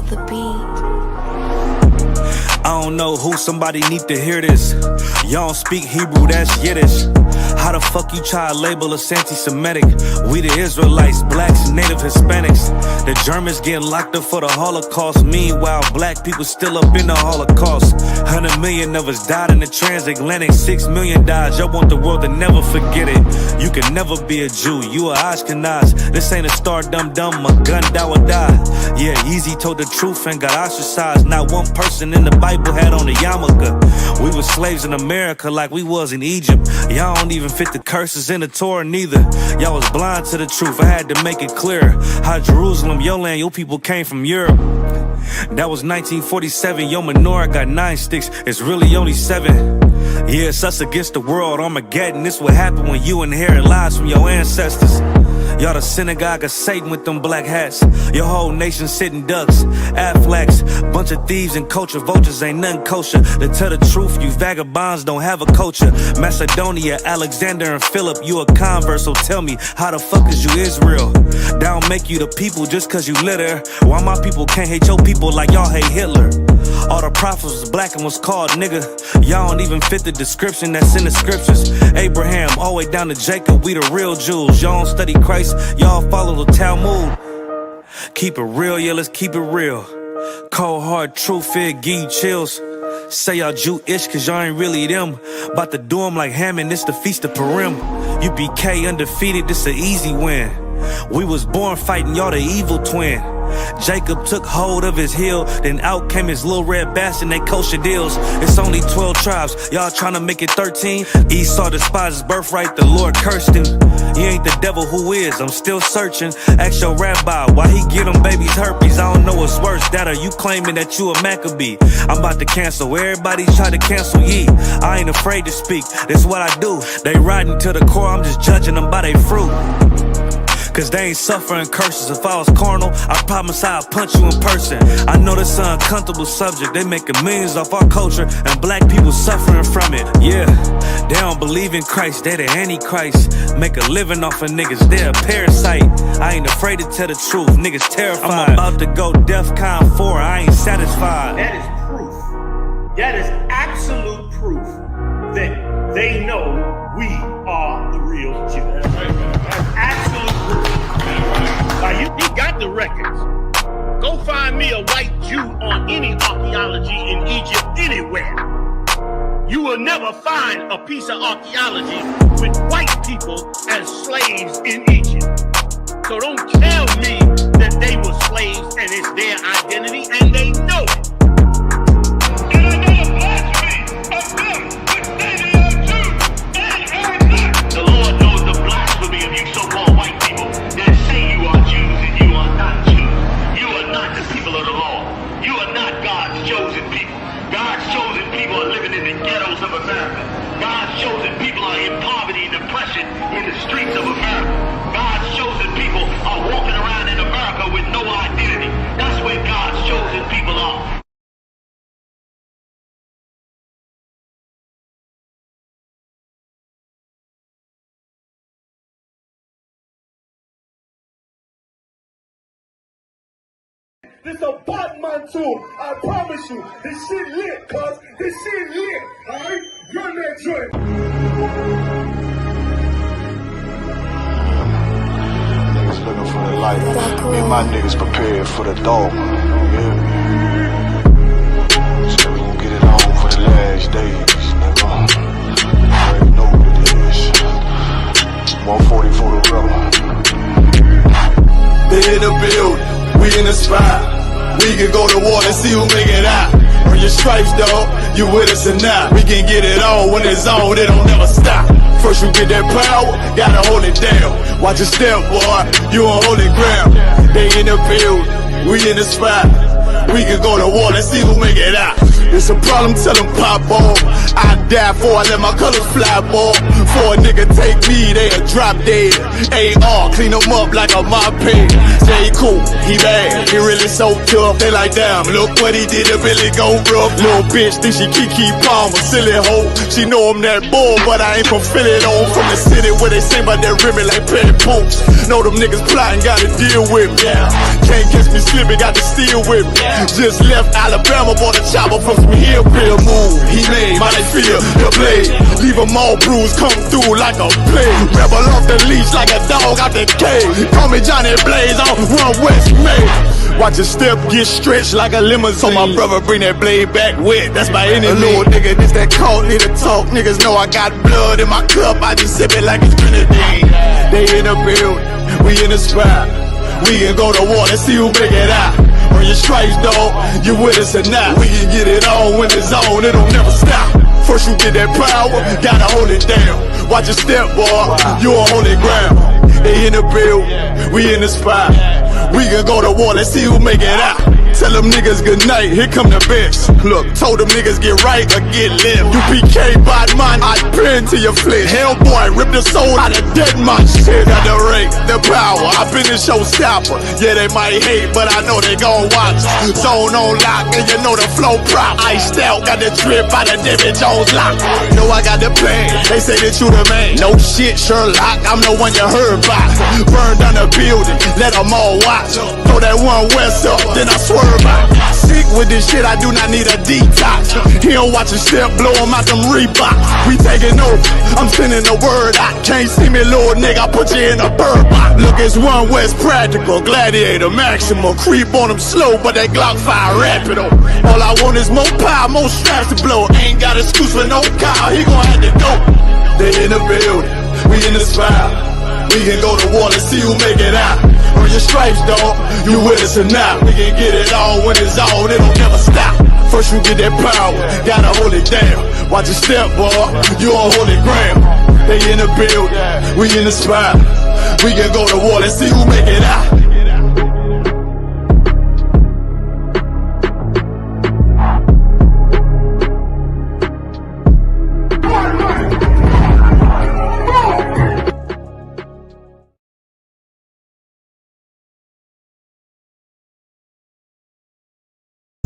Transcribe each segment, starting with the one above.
the beat. I don't know who, somebody need to hear this. Y'all don't speak Hebrew, that's Yiddish. How the fuck you try to label us anti-Semitic? We the Israelites, blacks, native Hispanics. The Germans getting locked up for the Holocaust. Meanwhile, black people still up in the Holocaust. 100 million of us died in the transatlantic. 6 million died, y'all want the world to never forget it. You can never be a Jew, you a Ashkenaz. This ain't a star dum-dum, a gun die or die. Yeah, Yeezy told the truth and got ostracized. Not one person in the Bible had on a yarmulke. We were slaves in America like we was in Egypt. Y'all don't even fit the curses in the Torah neither. Y'all was blind to the truth, I had to make it clear. How Jerusalem, your land, your people came from Europe. That was 1947, your menorah got 9 sticks, it's really only 7. Yeah, it's us against the world, Armageddon. This what happened when you inherit lies from your ancestors. Y'all the synagogue of Satan with them black hats. Your whole nation sitting ducks, Aflacs. Bunch of thieves and culture vultures, ain't nothing kosher. To tell the truth, you vagabonds don't have a culture. Macedonia, Alexander and Philip, you a convert, so tell me, how the fuck is you Israel? That don't make you the people just cause you litter. Why my people can't hate your people like y'all hate Hitler? All the prophets was black and was called nigga. Y'all don't even fit the description that's in the scriptures. Abraham all the way down to Jacob, we the real Jews. Y'all don't study Christ, y'all follow the Talmud. Keep it real, yeah, let's keep it real. Cold hard truth, it give you chills. Say y'all Jewish cause y'all ain't really them. About to do them like Hammond, this the feast of Purim. UPK undefeated, this an easy win. We was born fighting, y'all the evil twin. Jacob took hold of his heel, then out came his little red bastard, they kosher deals. It's only 12 tribes, y'all trying to make it 13. Esau despised his birthright, the Lord cursed him. He ain't the devil, who is? I'm still searching. Ask your rabbi, why he get them babies herpes? I don't know what's worse, that or you claiming that you a Maccabee. I'm about to cancel, everybody try to cancel ye. I ain't afraid to speak, this what I do. They riding to the core, I'm just judging them by their fruit. Cause they ain't suffering curses. If I was carnal, I promise I'd punch you in person. I know this an uncomfortable subject. They making millions off our culture and black people suffering from it. Yeah, they don't believe in Christ, they the Antichrist. Make a living off of niggas, they a parasite. I ain't afraid to tell the truth, niggas terrified. I'm about to go DEFCON 4, I ain't satisfied. That is proof, that is absolute proof that they know we are the real Jews. That's absolute proof. Now you got the records. Go find me a white Jew on any archaeology in Egypt anywhere. You will never find a piece of archaeology with white people as slaves in Egypt. So don't tell me that they were slaves and it's their identity, and they know it. In the streets of America, God's chosen people are walking around in America with no identity. That's where God's chosen people are. This a Batman too, I promise you. This shit lit, cuz. This shit lit, alright? Run that joint. Looking for the light. Me and my niggas prepared for the dog. Yeah. So we gon' get it on for the last days, nigga. You already know what it is. 140 for the rubber. They in the building, we in the spot. We can go to war and see who make it out. Earn your stripes, dog, you with us or not. We can get it on when it's on, it don't never stop. First you get that power, gotta hold it down. Watch your step, boy, you on holy ground. They in the field, we in the spot. We can go to war and see who make it out. It's a problem, tell them pop off. I die for I let my colors fly, boy. For a nigga take me, they'll drop dead. AR, clean them up like a mop pig. J. Cool, he bad, he really so tough. They like, damn, look what he did, it really go rough. Little bitch think she Kiki Palmer, silly hoe. She know I'm that bull, but I ain't from Philly though. I'm from the city where they sing about that ribbon like petty poops. Know them niggas plotting, gotta deal with me. Can't catch me slipping, got to steal with me. Just left Alabama, bought a chopper from some hillbilly move. He made my feel the blade, leave them all bruised, come through like a plague. Rebel off the leash like a dog out the cage. Call me Johnny Blaze on Run West Main. Watch your step get stretched like a limousine. So my brother bring that blade back wet, that's my enemy. A little nigga, this that cult, need to talk. Niggas know I got blood in my cup, I just sip it like it's grenadine. They in the building, we in the spot. We can go to war, let's see who make it out. Earn your stripes, dog, you with us or not. We can get it on when it's on, it'll never stop. First you get that power, gotta hold it down. Watch your step, boy, you on holy ground. They in the building, we in the spot. We can go to war, let's see who make it out. Tell them niggas good night, here come the bitch. Look, told them niggas get right or get lit. UPK bad man, I pin to your flesh. Hellboy, rip the soul out of dead man. Shit, got the rate, the power, I been the showstopper. Yeah, they might hate, but I know they gon' watch. Zone on lock, and you know the flow prop. Iced out, got the drip out of David Jones lock. Know I got the plan, they say that you the man. No shit, Sherlock, I'm the one you heard about. Burn down the building, let them all watch. Throw that one west up, then I swerve out. Sick with this shit, I do not need a detox. He don't watch a step, blow him out them Reeboks. We taking over, I'm sending the word out. Can't see me, little nigga, I put you in a bird box. Look, it's One West practical, gladiator maximum. Creep on them slow, but they Glock fire rapid. All I want is more power, more straps to blow. Ain't got excuse for no cow, he gon' have to go. They in the building, we in the spot. We can go to war and see who make it out. Earn your stripes, dog, you with us or not. We can get it on when it's on, it'll never stop. First you get that power, gotta hold it down. Watch your step, boy, you on holy ground. They in the building, we in the spot. We can go to war and see who make it out.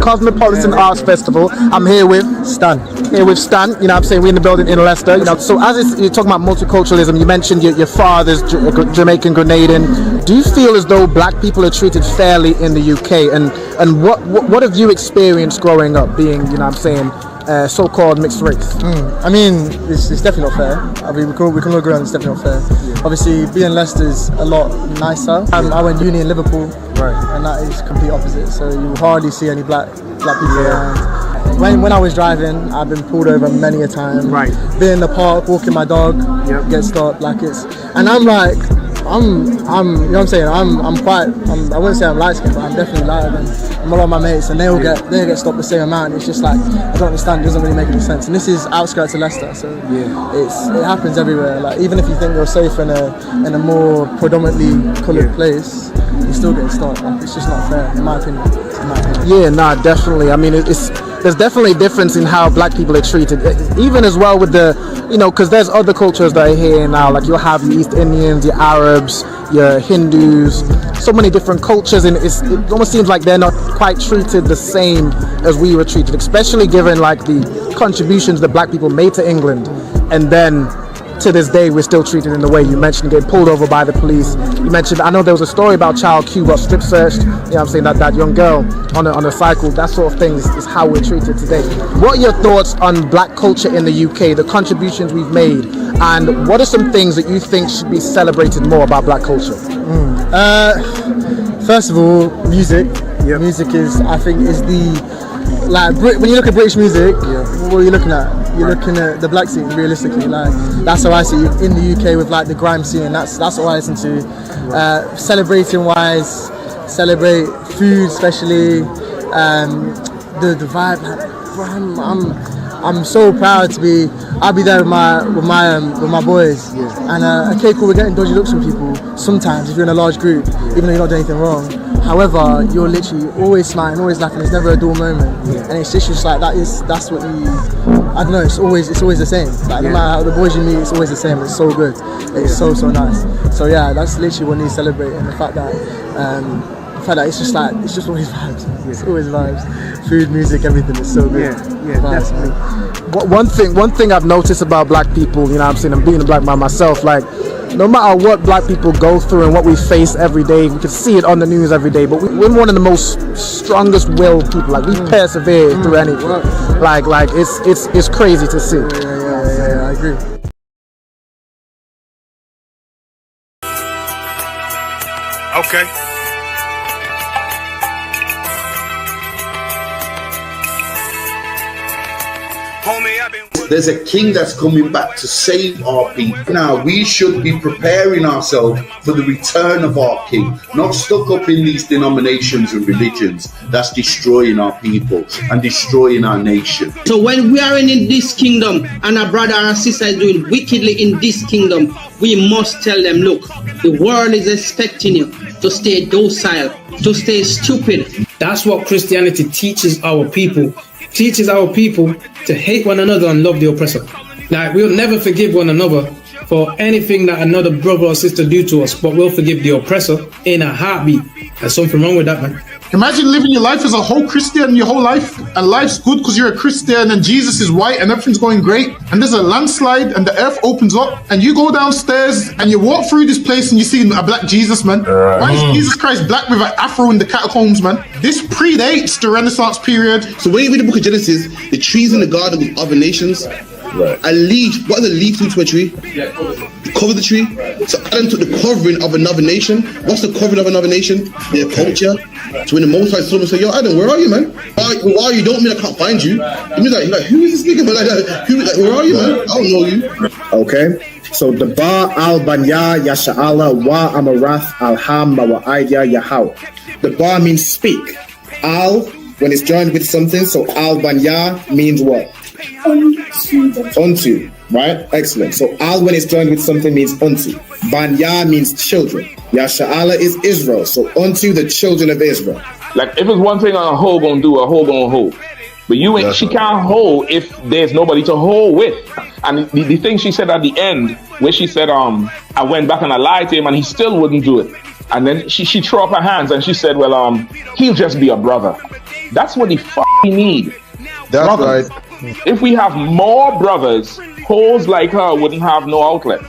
Cosmopolitan Arts Festival. I'm here with Stan. You know what I'm saying? We're in the building in Leicester. You know, so as you're talking about multiculturalism, you mentioned your father's Jamaican Grenadian. Do you feel as though black people are treated fairly in the UK? And what have you experienced growing up being, you know what I'm saying, so-called mixed race? I mean, it's definitely not fair. I mean, we can all agree on it's definitely not fair. Yeah. Obviously, being Leicester's a lot nicer. I went uni in Liverpool, right, and that is complete opposite. So you hardly see any black people around. When I was driving, I've been pulled over many a time. Right. Been in the park, walking my dog, get stopped like it's, and I'm like, I'm, you know what I'm saying? I'm quite, I wouldn't say I'm light skinned, but I'm definitely lighter than a lot of my mates, and they all get stopped the same amount. It's just like, I don't understand. It doesn't really make any sense. And this is outskirts of Leicester, so it happens everywhere. Like even if you think you're safe in a more predominantly coloured place, you still get stopped. Like, it's just not fair, in my opinion. Yeah, nah, definitely. I mean, there's definitely a difference in how black people are treated, even as well with the, you know, because there's other cultures that are here now, like you'll have your East Indians, your Arabs, your Hindus, so many different cultures, and it almost seems like they're not quite treated the same as we were treated, especially given like the contributions that black people made to England, and then to this day we're still treated in the way you mentioned, getting pulled over by the police. You mentioned, I know there was a story about Child Q got strip searched, you know what I'm saying, that young girl on a cycle. That sort of thing is how we're treated today. What are your thoughts on black culture in the UK, the contributions we've made, and what are some things that you think should be celebrated more about black culture? First of all, music. Music is, I think, is the, like, when you look at British music, what are you looking at? You're looking at the black scene, realistically. Like, that's how I see it in the UK with like the grime scene. That's what I listen to. Celebrating wise, celebrate food, especially the vibe. Like, bro, I'm so proud to be. I'll be there with my boys. And okay, cool. We're getting dodgy looks from people sometimes if you're in a large group, even though you're not doing anything wrong. However, you're literally always smiling, always laughing. There's never a dull moment, and it's just like that's what you. I don't know. It's always the same. Like no matter how the boys you meet, it's always the same. It's so good. It's so nice. So yeah, that's literally what needs celebrating. The fact that it's just always vibes. It's always vibes. Food, music, everything is so good. Definitely. One thing I've noticed about black people, you know what I'm saying, and being a black man myself, like no matter what black people go through and what we face every day, we can see it on the news every day, but we're one of the most strongest willed people. Like we persevere through anything. Like it's crazy to see. Yeah, I agree. Okay. There's a king that's coming back to save our people. Now, we should be preparing ourselves for the return of our king, not stuck up in these denominations and religions that's destroying our people and destroying our nation. So when we are in this kingdom and our brother and sister is doing wickedly in this kingdom, we must tell them, look, the world is expecting you to stay docile, to stay stupid. That's what Christianity teaches our people. Teaches our people to hate one another and love the oppressor. Like, we'll never forgive one another for anything that another brother or sister do to us, but we'll forgive the oppressor in a heartbeat. There's something wrong with that, man. Imagine living your life as a whole Christian your whole life, and life's good because you're a Christian and Jesus is white and everything's going great, and there's a landslide and the earth opens up and you go downstairs and you walk through this place and you see a black Jesus, man. Why is Jesus Christ black with an afro in the catacombs, man? This predates the Renaissance period. So when you read the book of Genesis, the trees in the garden with other nations, a leaf, what does a leaf do to a tree? Cover the tree. So Adam took the covering of another nation. What's the covering of another nation? Their culture. So when the Most High saw him and said, yo, Adam, where are you, man? Why are you? Don't mean I can't find you. He was like, who is this nigga? Like, where are you, man? I don't know you. Okay. So the Ba al Banya Yasha'ala wa Amarath al Hamma wa Idea Yahweh. The Ba means speak. Al, when it's joined with something, so al Banya means what? Unto, right? Excellent. So al when it's joined with something means unto. Banya means children. Yasha'ala is Israel. So unto the children of Israel. Like if it's one thing a hoe gonna do, a hoe gonna hold. But you ain't, she can't hold if there's nobody to hold with. And the thing she said at the end, where she said, I went back and I lied to him and he still wouldn't do it. And then she threw up her hands and she said, well, he'll just be a brother. That's what he need. That's brothers. Right. If we have more brothers, hoes like her wouldn't have no outlet.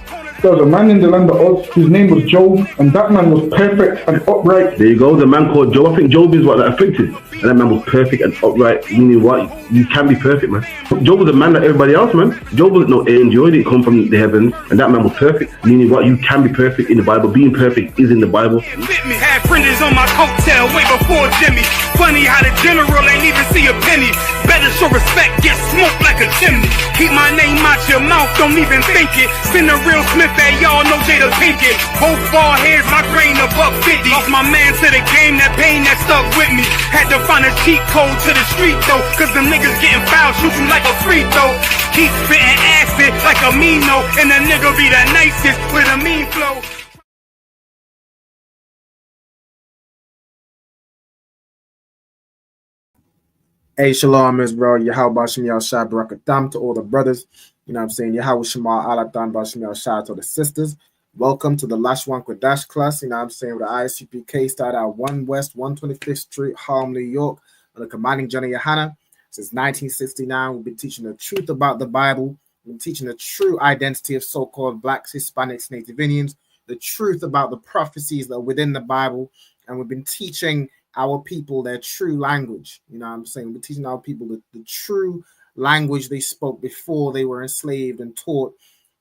There was a man in the land of Oz, his name was Job, and that man was perfect and upright. There you go, the man called Job. I think Job is what that afflicted. And that man was perfect and upright, meaning what? You can be perfect, man. Job was a man like everybody else, man. Job wasn't no angel, he didn't come from the heavens, and that man was perfect, meaning what? You can be perfect in the Bible. Being perfect is in the Bible. Had fringes on my coattail way before Jimmy. Funny how the general ain't even see a penny. Better show respect, get smoked like a chimney. Keep my name out your mouth, don't even think it. Send a real Smith that y'all know Jada Pinkett. Both ball heads, my grain a $1.50. Lost my man to the game, that pain that stuck with me. Had to find a cheat code to the street though, cause them niggas getting foul, shoot you like a free throw. Keep spitting acid like a Mino, and the nigga be the nicest with a mean flow. Hey, shalom, Israel. Yahweh Bashim Yahshua Barakatam to all the brothers. You know what I'm saying? Yahweh Shema Alatan Bashim Yahshua to the sisters. Welcome to the Lashawan Qadash class. You know what I'm saying? With the ISUPK started at 1 West 125th Street, Harlem, New York. With the commanding Johnny Yohana. Since 1969, we've been teaching the truth about the Bible. We've been teaching the true identity of so-called Blacks, Hispanics, Native Indians. The truth about the prophecies that are within the Bible. And we've been teaching our people their true language. You know what I'm saying? We're teaching our people the true language they spoke before they were enslaved and taught,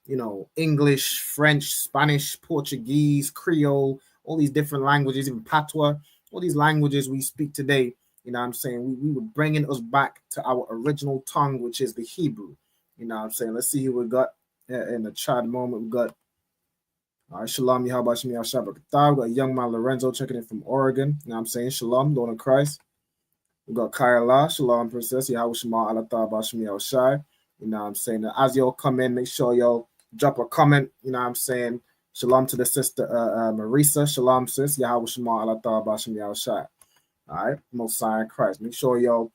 you know, English, French, Spanish, Portuguese, Creole, all these different languages, even Patois, all these languages we speak today. You know what I'm saying? We were bringing us back to our original tongue, which is the Hebrew. You know what I'm saying? Let's see who we got in the chat moment. We got Shalom, Yahweh Shem Yahshua Barakatah. We got young man Lorenzo checking in from Oregon. You know what I'm saying? Shalom, Lord of Christ. We got Kyla, Shalom, Princess. Yahweh Shema Alatah Bashem Yahushai. You know what I'm saying? As y'all come in, make sure y'all drop a comment. You know what I'm saying? Shalom to the sister Marisa. Shalom, sis. Yahweh Shema Allah Bashim Yahushai. All right, Most High in Christ. Make sure y'all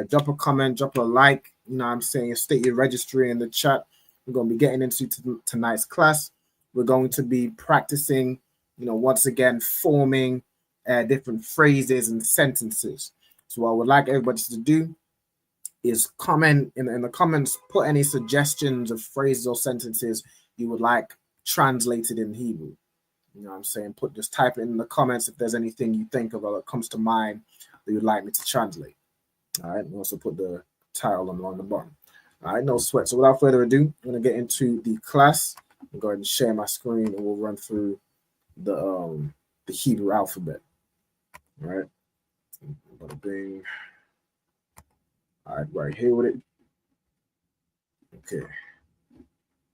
drop a comment, drop a like. You know what I'm saying? State your registry in the chat. We're going to be getting into tonight's class. We're going to be practicing, once again, forming different phrases and sentences. So what I would like everybody to do is comment in the comments, put any suggestions of phrases or sentences you would like translated in Hebrew. You know what I'm saying? Just type it in the comments if there's anything you think of or that comes to mind that you'd like me to translate. All right, and also put the title on the bottom. All right, no sweat. So without further ado, I'm going to get into the class. I'll go ahead and share my screen and we'll run through the Hebrew alphabet. All right. Bing. All right here with it. Okay.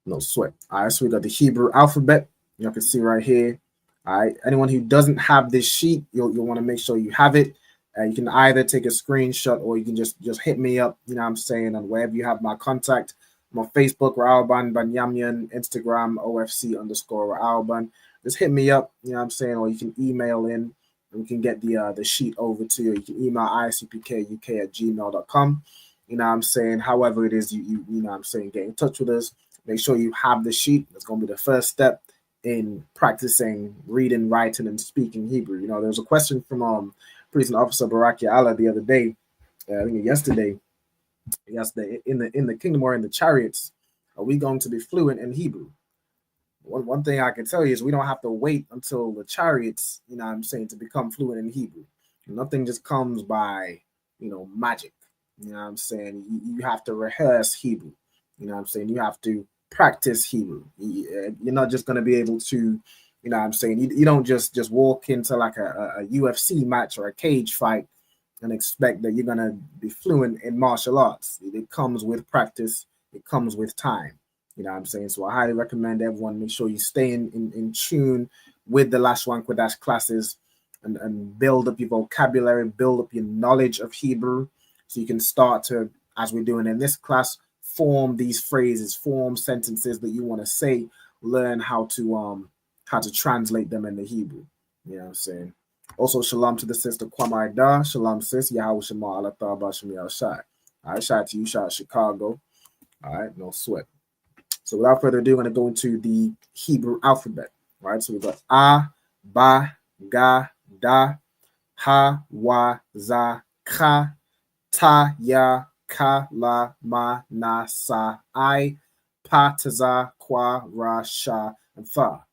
No sweat. All right, so we got the Hebrew alphabet. You can see right here. All right. Anyone who doesn't have this sheet, you'll want to make sure you have it. You can either take a screenshot or you can just hit me up. You know what I'm saying, on wherever you have my contact. I'm on Facebook, Ra'alban Banyamyan, Instagram, OFC_Ra'alban. Just hit me up. You know what I'm saying, or you can email in. We can get the sheet over to you. You can email isupkuk@gmail.com. You know what I'm saying? However it is, you know what I'm saying, get in touch with us. Make sure you have the sheet. That's going to be the first step in practicing reading, writing, and speaking Hebrew. You know, there was a question from Priest and Officer Baraki Allah the other day, I think yesterday, in the kingdom or in the chariots, are we going to be fluent in Hebrew? One thing I can tell you is we don't have to wait until the chariots, you know what I'm saying, to become fluent in Hebrew. Nothing just comes by, magic. You know what I'm saying? You have to rehearse Hebrew. You know what I'm saying? You have to practice Hebrew. You're not just going to be able to, you know what I'm saying? You don't just walk into like a UFC match or a cage fight and expect that you're going to be fluent in martial arts. It comes with practice. It comes with time. You know what I'm saying? So I highly recommend everyone make sure you stay in tune with the Lashawan Qadash classes and build up your vocabulary, build up your knowledge of Hebrew so you can start to, as we're doing in this class, form these phrases, form sentences that you want to say, learn how to translate them into Hebrew. You know what I'm saying? Also, shalom to the sister Kwamai Da. Shalom, sis. Yahweh Shema Allah Bashim Yahushai. All right, shout out to you, shout out Chicago. All right, no sweat. So without further ado, I'm going to go into the Hebrew alphabet. All right, so we've got A, Ba, Ga, Da, Ha, Wa, Za, Ka, Ta, Ya, Ka, La, Ma, Na, Sa, I, Pa, Ta, Za, Kwa, Ra, Sha, and Fa.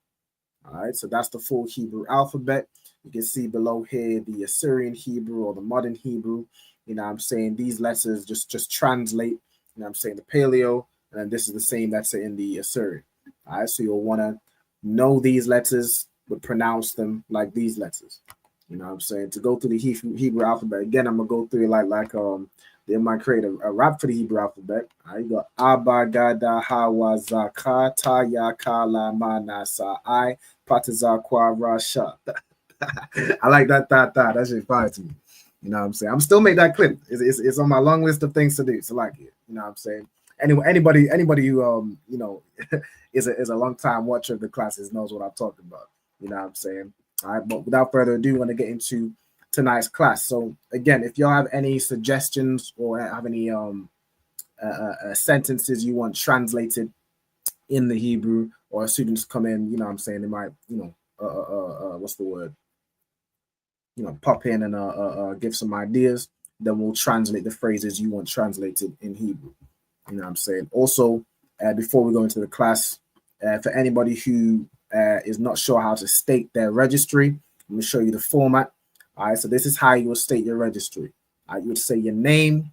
All right, so that's the full Hebrew alphabet. You can see below here the Assyrian Hebrew or the modern Hebrew. You know what I'm saying? These letters just translate. You know what I'm saying? The Paleo. And this is the same that's in the Assyrian. All right, so you'll want to know these letters, but pronounce them like these letters. You know what I'm saying? To go through the Hebrew alphabet, again, I'm going to go through it like they might create a rap for the Hebrew alphabet. All right, you got Abba, Gada, Hawa, Zaka, Ta, Ya, Ka, La, Ma, Na, Sa, I, Pataza, Kwa, Ra, Sha. I like that. That shit fire to me. You know what I'm saying? I'm still make that clip. It's on my long list of things to do. So like it. You know what I'm saying? Anyway, anybody who is a long time watcher of the classes knows what I'm talking about. You know what I'm saying? All right, but without further ado, I want to get into tonight's class. So again, if y'all have any suggestions or have any sentences you want translated in the Hebrew, or students come in, you know what I'm saying, they might, what's the word? Pop in and give some ideas, then we'll translate the phrases you want translated in Hebrew. You know what I'm saying? Also, before we go into the class, for anybody who is not sure how to state their registry, I'm going to show you the format. All right, so this is how you will state your registry. You would say your name.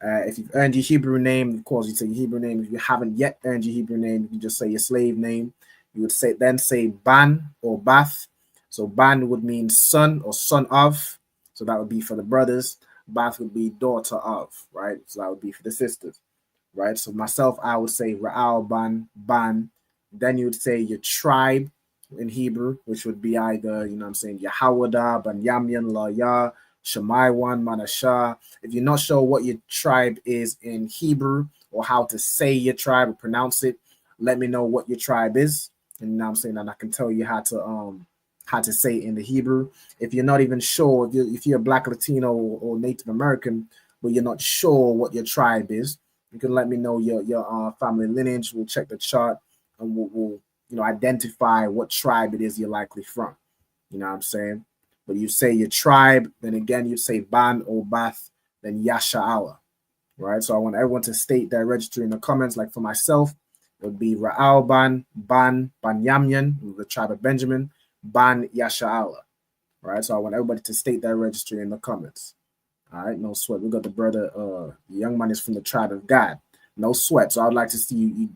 If you've earned your Hebrew name, of course, you say your Hebrew name. If you haven't yet earned your Hebrew name, you can just say your slave name. You would say ban or bath. So ban would mean son or son of. So that would be for the brothers. Bath would be daughter of, right? So that would be for the sisters. Right, so myself, I would say Ra'alban, Ban. Then you would say your tribe in Hebrew, which would be either, you know what I'm saying, Yahawada, Banyamyan, La Ya, Shemaiwan, Manashah. If you're not sure what your tribe is in Hebrew or how to say your tribe or pronounce it, let me know what your tribe is. And you know what I'm saying, and I can tell you how to say it in the Hebrew. If you're not even sure, if you're a Black, Latino, or Native American, but you're not sure what your tribe is, you can let me know your family lineage. We'll check the chart, and we'll identify what tribe it is you're likely from. You know what I'm saying? But you say your tribe, then again you say Ban or Bath, then Yasha'Allah. Right? So I want everyone to state their registry in the comments. Like for myself, it would be Ra'al Ban Yamyan, the tribe of Benjamin, Ban Yasha'Allah. Right? So I want everybody to state their registry in the comments. All right, no sweat. We got the brother, the young man is from the tribe of God. No sweat. So I'd like to see you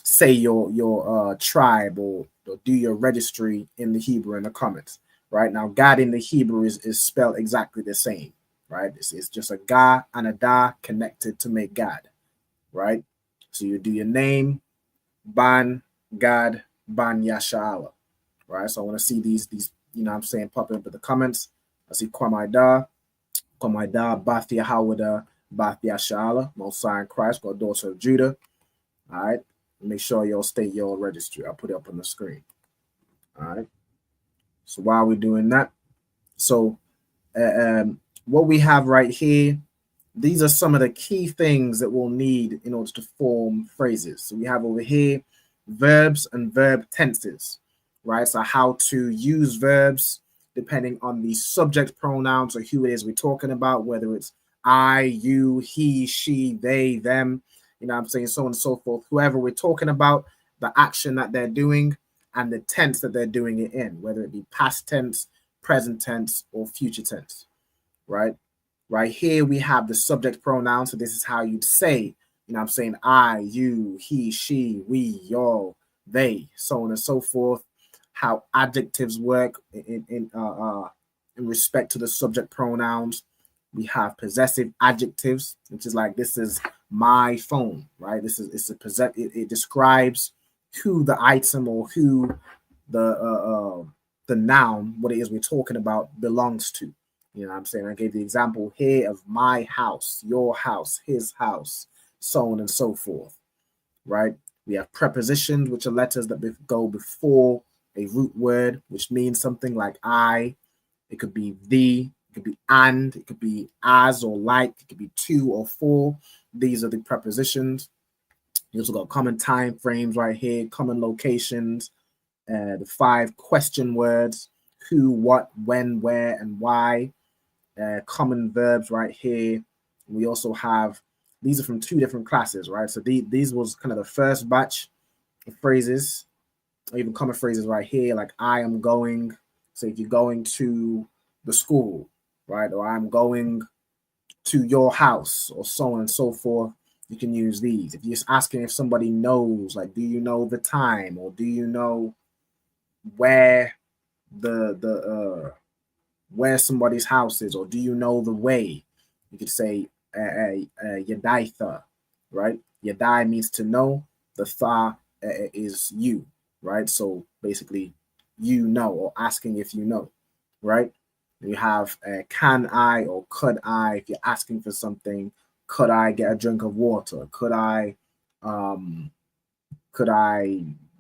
say your tribe or do your registry in the Hebrew in the comments. Right now, God in the Hebrew is spelled exactly the same. Right, it's just a Ga and a Da connected to make God. Right, so you do your name, Ban God, Ban Yasha'Allah. Right, so I want to see these popping up in the comments. I see Kwamaida, Bath Yahawada, Bath Yasha'Allah, Most High in Christ, God, daughter of Judah. All right, make sure you'll state your registry. I'll put it up on the screen. All right, so while we're doing that, so what we have right here, these are some of the key things that we'll need in order to form phrases. So we have over here verbs and verb tenses, right? So how to use verbs depending on the subject pronouns or who it is we're talking about, whether it's I, you, he, she, they, them, you know what I'm saying, so on and so forth. Whoever we're talking about, the action that they're doing and the tense that they're doing it in, whether it be past tense, present tense, or future tense. Right here we have the subject pronoun. So this is how you'd say, you know what I'm saying, I, you, he, she, we, y'all, they, so on and so forth. How adjectives work in respect to the subject pronouns. We have possessive adjectives, which is like, this is my phone, right? It describes who the item or who the noun, what it is we're talking about, belongs to. You know what I'm saying? I gave the example here of my house, your house, his house, so on and so forth, right? We have prepositions, which are letters that go before a root word, which means something like I. It could be the, it could be and, it could be as or like, it could be to or for. These are the prepositions. You also got common time frames right here, common locations, the 5 question words, who, what, when, where, and why. Common verbs right here. We also have, these are from 2 different classes, right? So these was kind of the first batch of phrases, or even common phrases right here, like I am going. So if you're going to the school, right? Or I'm going to your house, or so on and so forth, you can use these. If you're asking if somebody knows, like, do you know the time, or do you know where where somebody's house is, or do you know the way? You could say Yadaitha, right? Yadai means to know. The tha is you, right? So basically, you know, or asking if you know, right? You have can I or could I, if you're asking for something, could I get a drink of water? Could I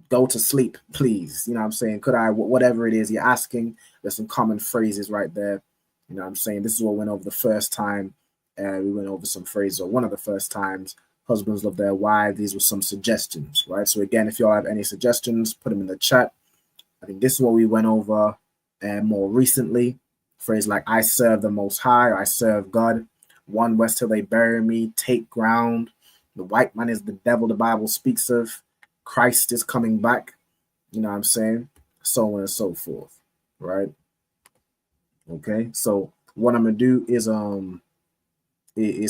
go to sleep, please? You know what I'm saying? Could I, whatever it is you're asking, there's some common phrases right there. You know what I'm saying? This is what we went over the first time. We went over some phrases, or one of the first times. Husbands love their wives. These were some suggestions, right? So again, if you all have any suggestions, put them in the chat. I think this is what we went over more recently. Phrase like, I serve the Most High, or I serve God. 1 west till they bury me, take ground. The white man is the devil the Bible speaks of. Christ is coming back. You know what I'm saying? So on and so forth, right? Okay, so what I'm gonna do is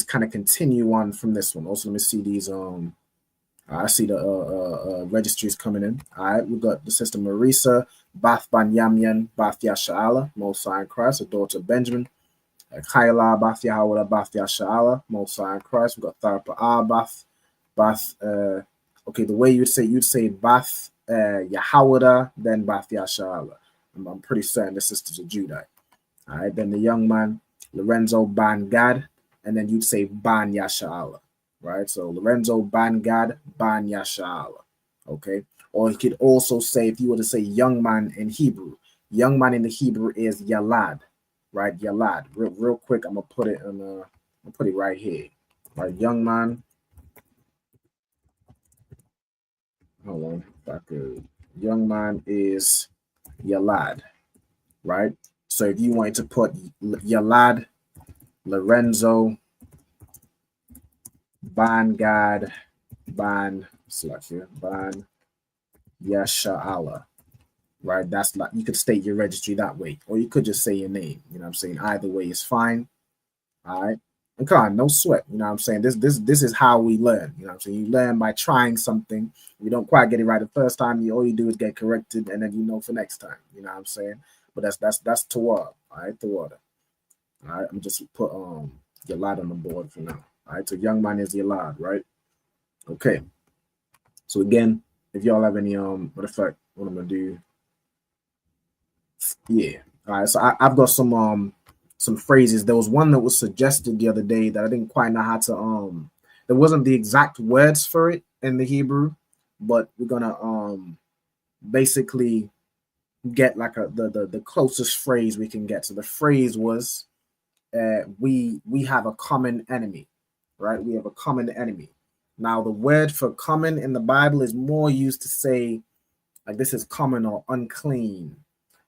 kind of continue on from this one. Also, let me see these. I see the registries coming in. All right, we've got the sister Marisa, Bath Ban Yamyan, Bath Yasha'Allah, Most High in Christ, the daughter of Benjamin. Kaila, Bath Yahawala, Bath Yasha'Allah, Most High in Christ. We've got Tharpa Bath. Okay, the way you'd say Bath Yahawada, then Bath Yasha'Allah. I'm pretty certain the sisters of Judah. All right, then the young man, Lorenzo Ban Gad, and then you'd say Ban Yasha'Allah, right? So Lorenzo Ban Gad, Ban Yasha'Allah. Okay. Or you could also say, if you were to say young man in Hebrew, young man in the Hebrew is Yalad, right? Yalad. Real quick, I'm gonna put it on. I'll put it right here. Right, young man. Hold on, if I could. Young man is Yalad, right? So if you wanted to put Yalad, Lorenzo, Ban Gad, Ban Ban Yasha'Allah, right? That's like, you could state your registry that way, or you could just say your name. You know what I'm saying? Either way is fine. All right. And come on, no sweat. You know what I'm saying? This is how we learn. You know what I'm saying? You learn by trying something. You don't quite get it right the first time. All you do is get corrected, and then you know for next time. You know what I'm saying? But that's Tawad. All right, Tawad. All right, I'm just put Yalad on the board for now. All right, so young man is Yalad, right? Okay. So again, if y'all have any what effect, what I'm gonna do? Yeah. All right. So I've got some phrases. There was one that was suggested the other day that I didn't quite know how to there wasn't the exact words for it in the Hebrew, but we're gonna basically get like the closest phrase we can get. So the phrase was we have a common enemy, right? We have a common enemy. Now the word for common in the Bible is more used to say like this is common or unclean,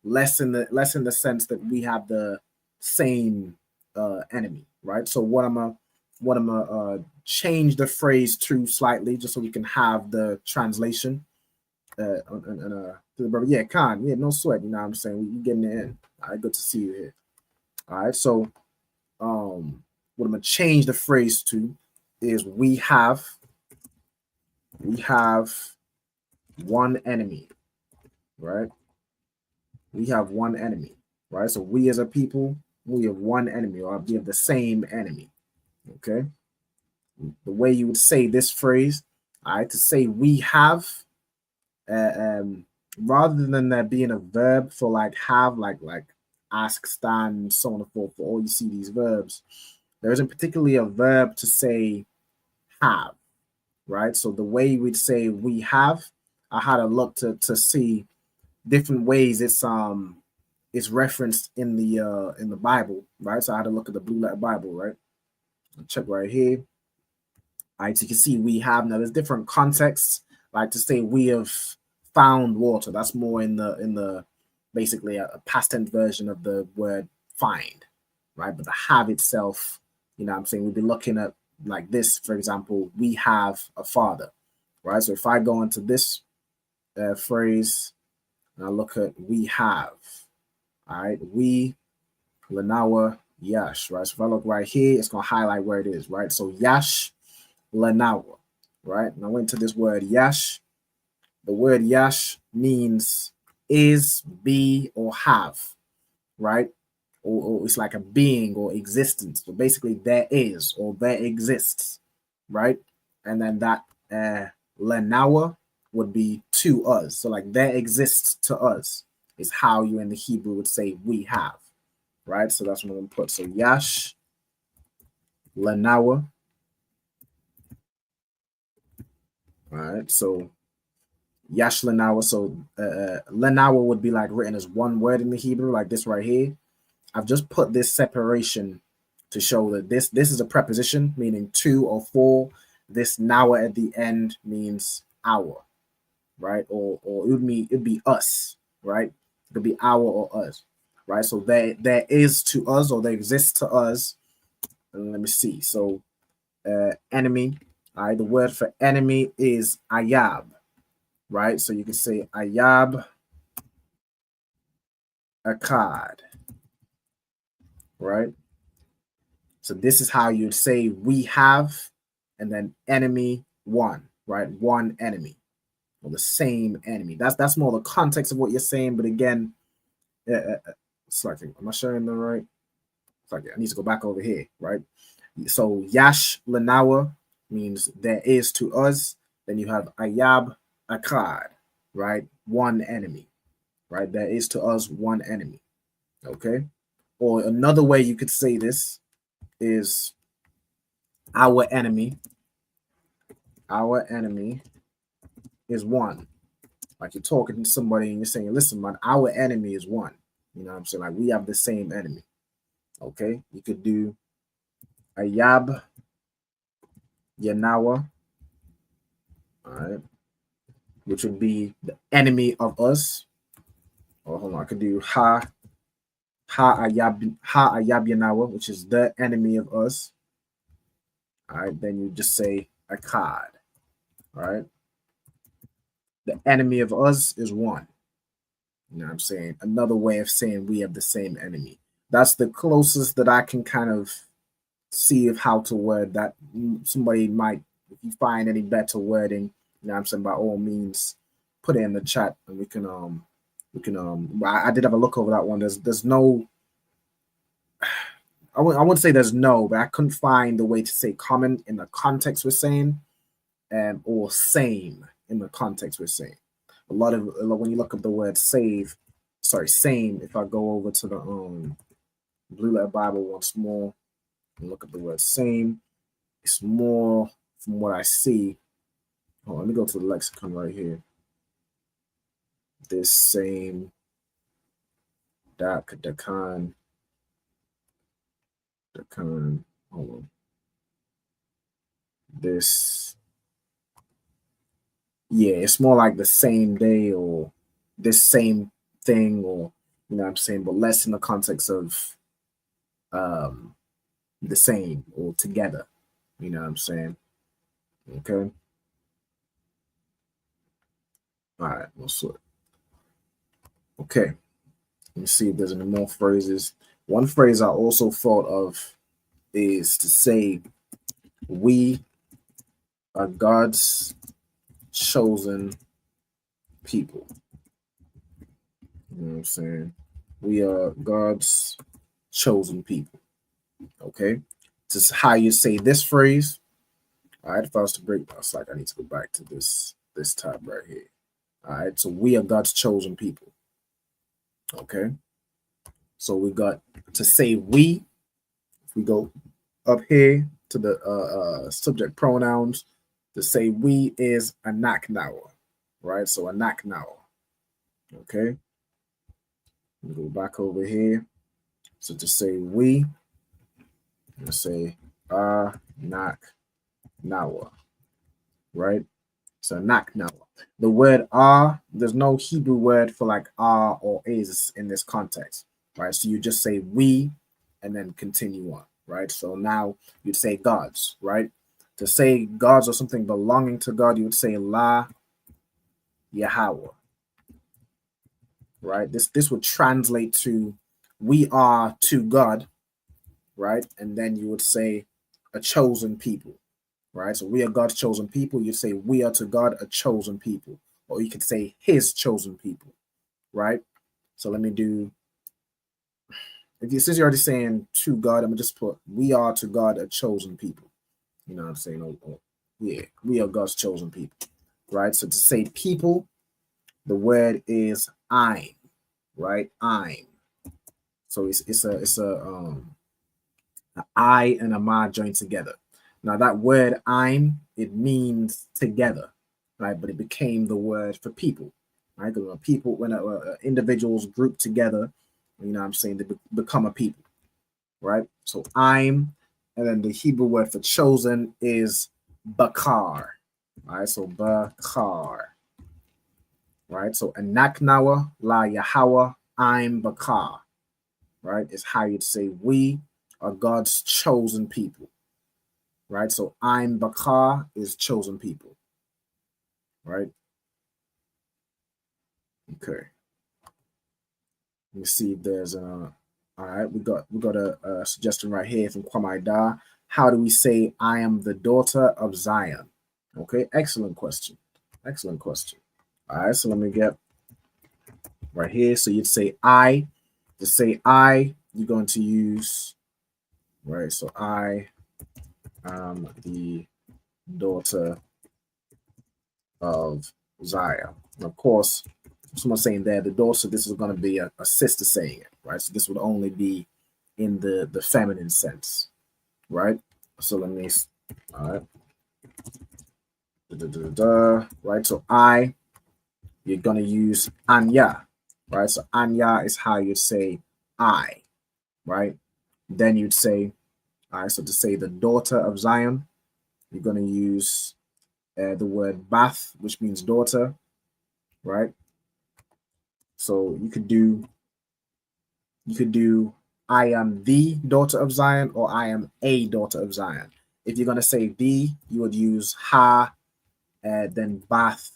less in the sense that we have the same enemy, right? So what I'm gonna change the phrase to slightly just so we can have the translation. Yeah, Khan, yeah, no sweat. You know what I'm saying? We getting it in. All right, good to see you here. All right, so what I'm gonna change the phrase to is we have one enemy, right? We have one enemy, right? So we as a people, we have one enemy, or we have the same enemy. Okay. The way you would say this phrase, all right, to say we have, rather than there being a verb for like have, like ask, stand, so on and so forth, for all you see these verbs, there isn't particularly a verb to say have, right? So the way we'd say we have, I had to look to see different ways it's referenced in the Bible, right? So I had to look at the Blue Letter Bible, right? Check right here. All right, so you can see we have now. There's different contexts, like to say we have found water. That's more in the basically a past tense version of the word find, right? But the have itself, you know what I'm saying, we'd be looking at like this, for example, we have a father, right? So if I go into this phrase and I look at we have, all right, we, Lanawa, Yash, right? So if I look right here, it's going to highlight where it is, right? So Yash, Lanawa, right? And I went to this word Yash. The word Yash means is, be, or have, right? Or it's like a being or existence. So basically there is or there exists, right? And then that Lanawa would be to us. So like there exists to us is how you in the Hebrew would say we have, right? So that's what I'm going to put. So Yash, Lanawa. All right, so Yash Lanawa. So Lanawa would be like written as one word in the Hebrew, like this right here. I've just put this separation to show that this is a preposition meaning to or for. This nawa at the end means our, right? Or it'd be us, right? It could be our or us, right? So there is to us or there exists to us. And let me see. So enemy. All right, the word for enemy is ayab, right? So you can say ayab akad, right? So this is how you'd say we have, and then enemy one, right? One enemy, or the same enemy. That's more the context of what you're saying. But again, it's like, am I sharing the right? It's like I need to go back over here, right? So Yash Lanawa means there is to us. Then you have Ayab Akkad, right? One enemy, right? There is to us one enemy, okay? Or another way you could say this is our enemy is one. Like you're talking to somebody and you're saying, listen, man, our enemy is one. You know what I'm saying? Like we have the same enemy. Okay. You could do Ayab Yanawa. All right. Which would be the enemy of us. Oh, hold on. I could do Ha Ayab Yanawa, which is the enemy of us. All right. Then you just say Akkad. All right. The enemy of us is one. You know what I'm saying? Another way of saying we have the same enemy. That's the closest that I can kind of see of how to word that. Somebody might, if you find any better wording, you know what I'm saying, by all means, put it in the chat and we can I did have a look over that one. There's no, I wouldn't say there's no, but I couldn't find the way to say common in the context we're saying, or same in the context we're saying. A lot of when you look up the word same, if I go over to the Blue Letter Bible once more and look at the word same, it's more from what I see. Oh, let me go to the lexicon right here. This same dakan. Hold on. This, yeah, it's more like the same day or this same thing, or you know what I'm saying, but less in the context of the same or together. You know what I'm saying? Okay. All right, we'll sort. Okay. Let me see if there's any more phrases. One phrase I also thought of is to say, we are God's chosen people. You know what I'm saying? We are God's chosen people. Okay? This is how you say this phrase. All right, if I was to break, it's like I need to go back to this tab right here. All right, so we are God's chosen people. Okay? So we got to say we. If we go up here to the subject pronouns, to say we is anaknawa, right? So anaknawa. Okay. We go back over here. So to say we, let's say anaknawa, right? So anaknawa. The word there's no Hebrew word for like or is in this context, right? So you just say we and then continue on, right? So now you'd say gods, right? To say gods or something belonging to God, you would say La Yahweh, right? This would translate to we are to God, right? And then you would say a chosen people, right? So we are God's chosen people. You say we are to God a chosen people, or you could say his chosen people, right? So let me do, since you're already saying to God, I'm gonna just put we are to God a chosen people. You know what I'm saying? Yeah, we are God's chosen people, right? So to say people, the word is I'm, right? I'm. So it's a I and a ma joined together. Now that word I'm, it means together, right? But it became the word for people, right? Because when individuals group together, you know what I'm saying, they become a people, right? So I'm, and then the Hebrew word for chosen is bakar, right? So bakar, right? So anaknawa la Yahweh, I'm bakar, right? Is how you'd say we are God's chosen people, right? So I'm bakar is chosen people, right? Okay. Let me see if there's all right, we got a suggestion right here from Kwamaida. How do we say I am the daughter of Zion? Okay, excellent question. Excellent question. All right, so let me get right here. So you'd say I. To say I, you're going to use, right? So I am the daughter of Zion. And of course, someone saying there, the daughter, this is going to be a sister saying it, right? So this would only be in the feminine sense, right? So let me, all right. The right? So I, you're gonna use Anya, right? So Anya is how you say I, right? Then you'd say, all right, so to say the daughter of Zion, you're gonna use the word Bath, which means daughter, right? So you could do I am the daughter of Zion, or I am a daughter of Zion. If you're gonna say the, you would use ha, then Bath,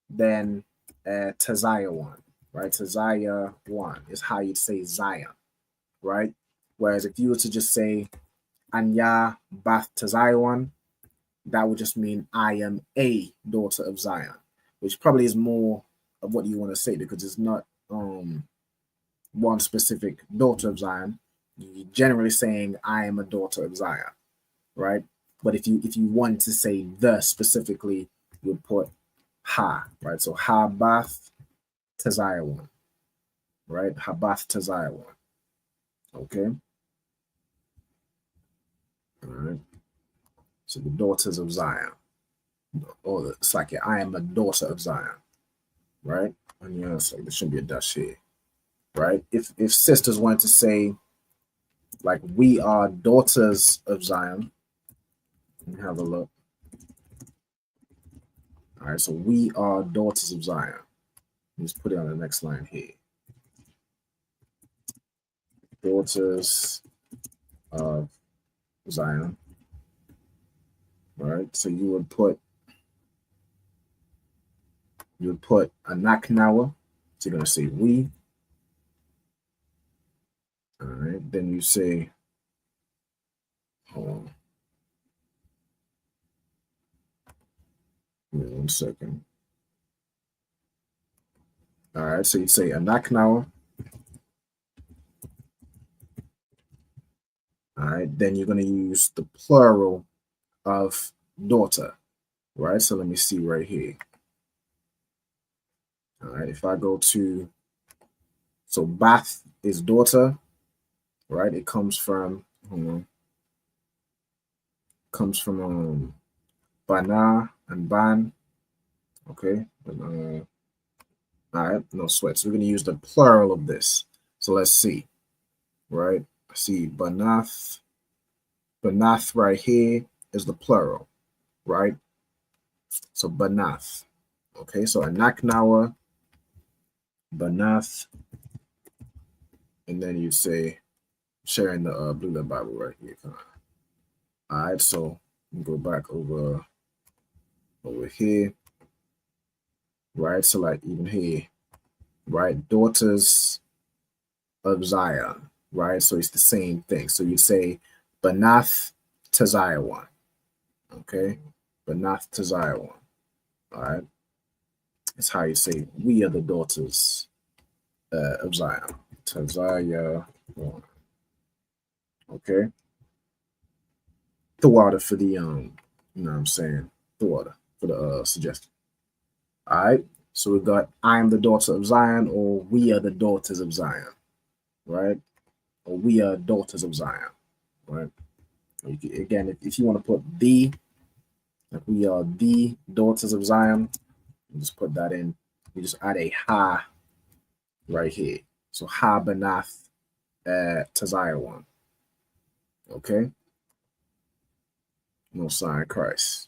then Taziah one, right? Taziah one is how you'd say Zion, right? Whereas if you were to just say Anya Bath Taziah one, that would just mean I am a daughter of Zion, which probably is more of what you want to say, because it's not one specific daughter of Zion. You're generally saying I am a daughter of Zion, right? But if you want to say the specifically, you would put ha, right? So ha Bath Taziah one, right? Ha Bath Taziah one. Okay. All right. So the daughters of Zion. Or it's like I am a daughter of Zion, right? And yeah, so there shouldn't be a dash here, right? If sisters wanted to say like we are daughters of Zion, let me have a look. All right, so we are daughters of Zion. Let's put it on the next line here. Daughters of Zion. All right, so you would put a naknawa. So you're gonna say we. All right, then you say, hold on. Give me 1 second. All right, so you say anaknawa. All right, then you're going to use the plural of daughter, right? So let me see right here. All right, if I go to, so Bath is daughter, right? It comes from, Bana and Ban, okay? All right, no sweat. So we're going to use the plural of this. So let's see, right? See, Banath right here is the plural, right? So Banath. Okay, so Anaknawa, Banath, and then you say, sharing the Blue Letter Bible right here. All right, so go back over here, right? So like even here, right? Daughters of Zion, right? So it's the same thing. So you say Banath Taziah one, okay? Banath Taziah one, all right? It's how you say we are the daughters of Zion. Taziah one, okay? The water for the you know what I'm saying? The water for the suggestion. All right. So we got I am the daughter of Zion, or we are the daughters of Zion, right? Or we are daughters of Zion, right? Again, if you want to put the, like we are the daughters of Zion, you just put that in. You just add a ha right here. So ha Banath Taziah one. Okay. No sign Christ.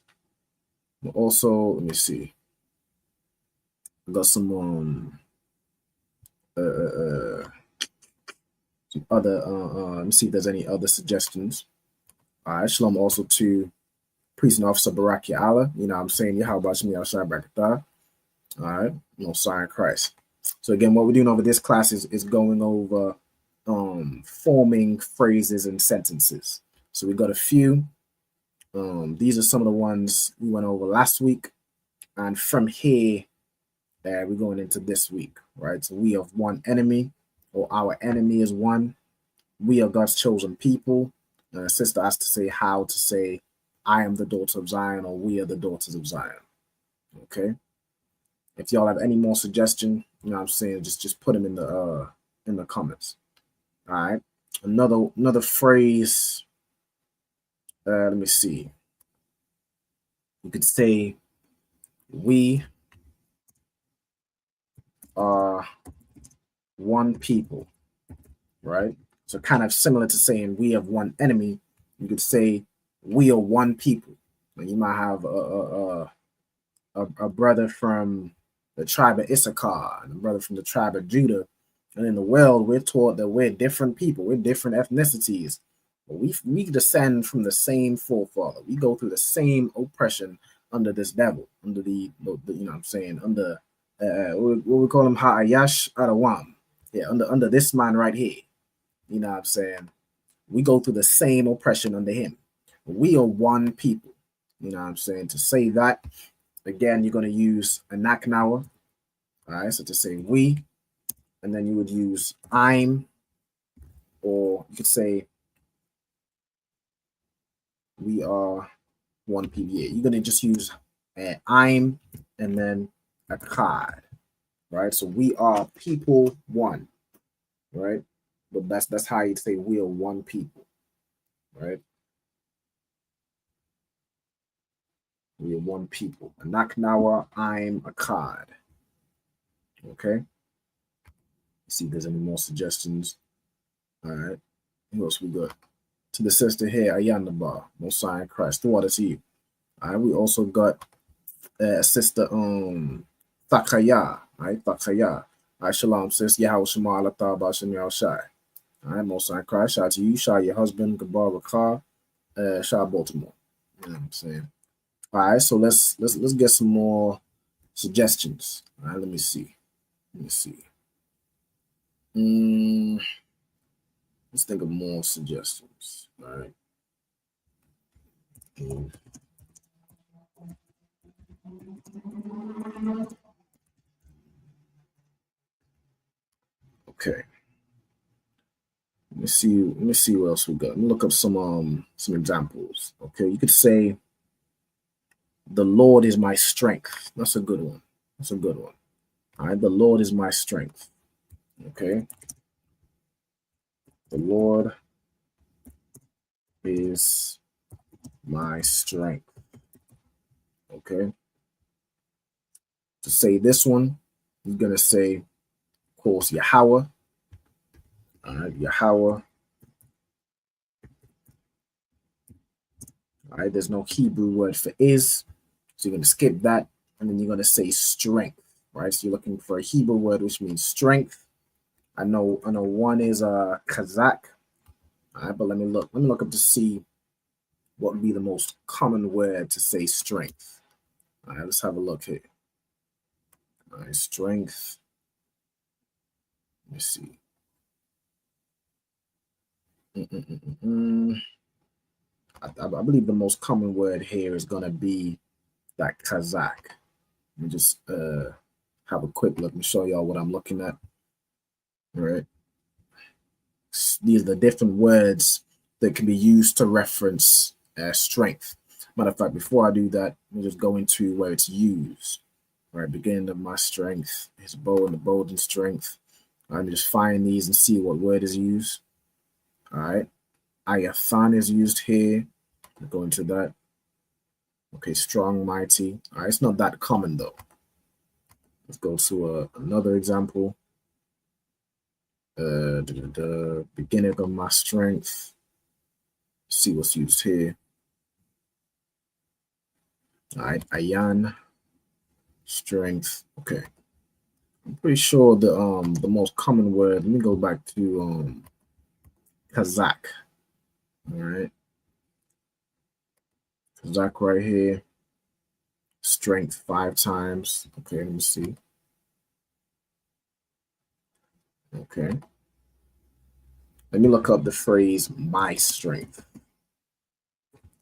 But also, let me see. I got some other let me see if there's any other suggestions. All right, shalom also to priest and officer Baraki Allah. You know what I'm saying? Yahweh Shmi Al Barakatah. All right, no sign Christ. So again, what we're doing over this class is going over forming phrases and sentences. So we got a few. These are some of the ones we went over last week, and from here we're going into this week, right? So we have one enemy, or our enemy is one. We are God's chosen people. Sister has to say how to say I am the daughter of Zion, or we are the daughters of Zion. Okay. If y'all have any more suggestion, you know what I'm saying, just put them in the comments. All right. Another phrase. Let me see. You could say we are one people, right? So kind of similar to saying we have one enemy. You could say we are one people. You might have a brother from the tribe of Issachar and a brother from the tribe of Judah. And in the world, we're taught that we're different people, we're different ethnicities. But we descend from the same forefather. We go through the same oppression under this devil, under the you know what I'm saying, under what we call him, Ha'ayash Arawam. Yeah, under this man right here. You know what I'm saying? We go through the same oppression under him. We are one people. You know what I'm saying? To say that, again, you're going to use a naknawa. All right, so to say we, and then you would use I'm, or you could say we are one people. Yeah, you're going to just use I'm and then a card, right? So we are people one, right? But that's how you say we are one people, right? We are one people. A naknawa, I'm a card. Okay. See if there's any more suggestions. All right. Who else we got? To the sister here, Ayanaba, Mosiah Christ. The water to you. All right. We also got sister Thakaya. All right, Thakaya. All right, shalom, sis. Yahweh Shema Allah Ta'ala Shem Yahweh Shai. All right, Mosiah Christ. Shout out to you. Shout your husband, Gabar Rakar. Shout Baltimore. You know what I'm saying? All right, so let's get some more suggestions. All right, let me see. Let's think of more suggestions. All right. Okay. Let me see what else we got. Let me look up some examples. Okay, you could say the Lord is my strength. That's a good one. All right, the Lord is my strength. Okay. The Lord is my strength. Okay. To say this one, you're going to say, of course, Yahweh. All right, Yahweh. All right, there's no Hebrew word for is. So you're going to skip that. And then you're going to say strength. Right. So you're looking for a Hebrew word, which means strength. I know one is Kazakh. All right, but let me look up to see what would be the most common word to say strength. All right, let's have a look here. All right, strength. Let me see. I believe the most common word here is going to be that Kazakh. Let me just have a quick look and show y'all what I'm looking at. All right. These are the different words that can be used to reference strength. Matter of fact, before I do that, let me just go into where it's used. All right, beginning of my strength, his bow and the bold and strength. Let me just find these and see what word is used. All right, Ayathan is used here. We'll go into that. Okay, strong, mighty. All right, it's not that common though. Let's go to another example. The beginning of my strength. See what's used here. All right, Ayan, strength. Okay, I'm pretty sure the most common word. Let me go back to Kazakh. All right, Kazakh right here. Strength 5 times. Okay, let me see. Okay. Let me look up the phrase "my strength."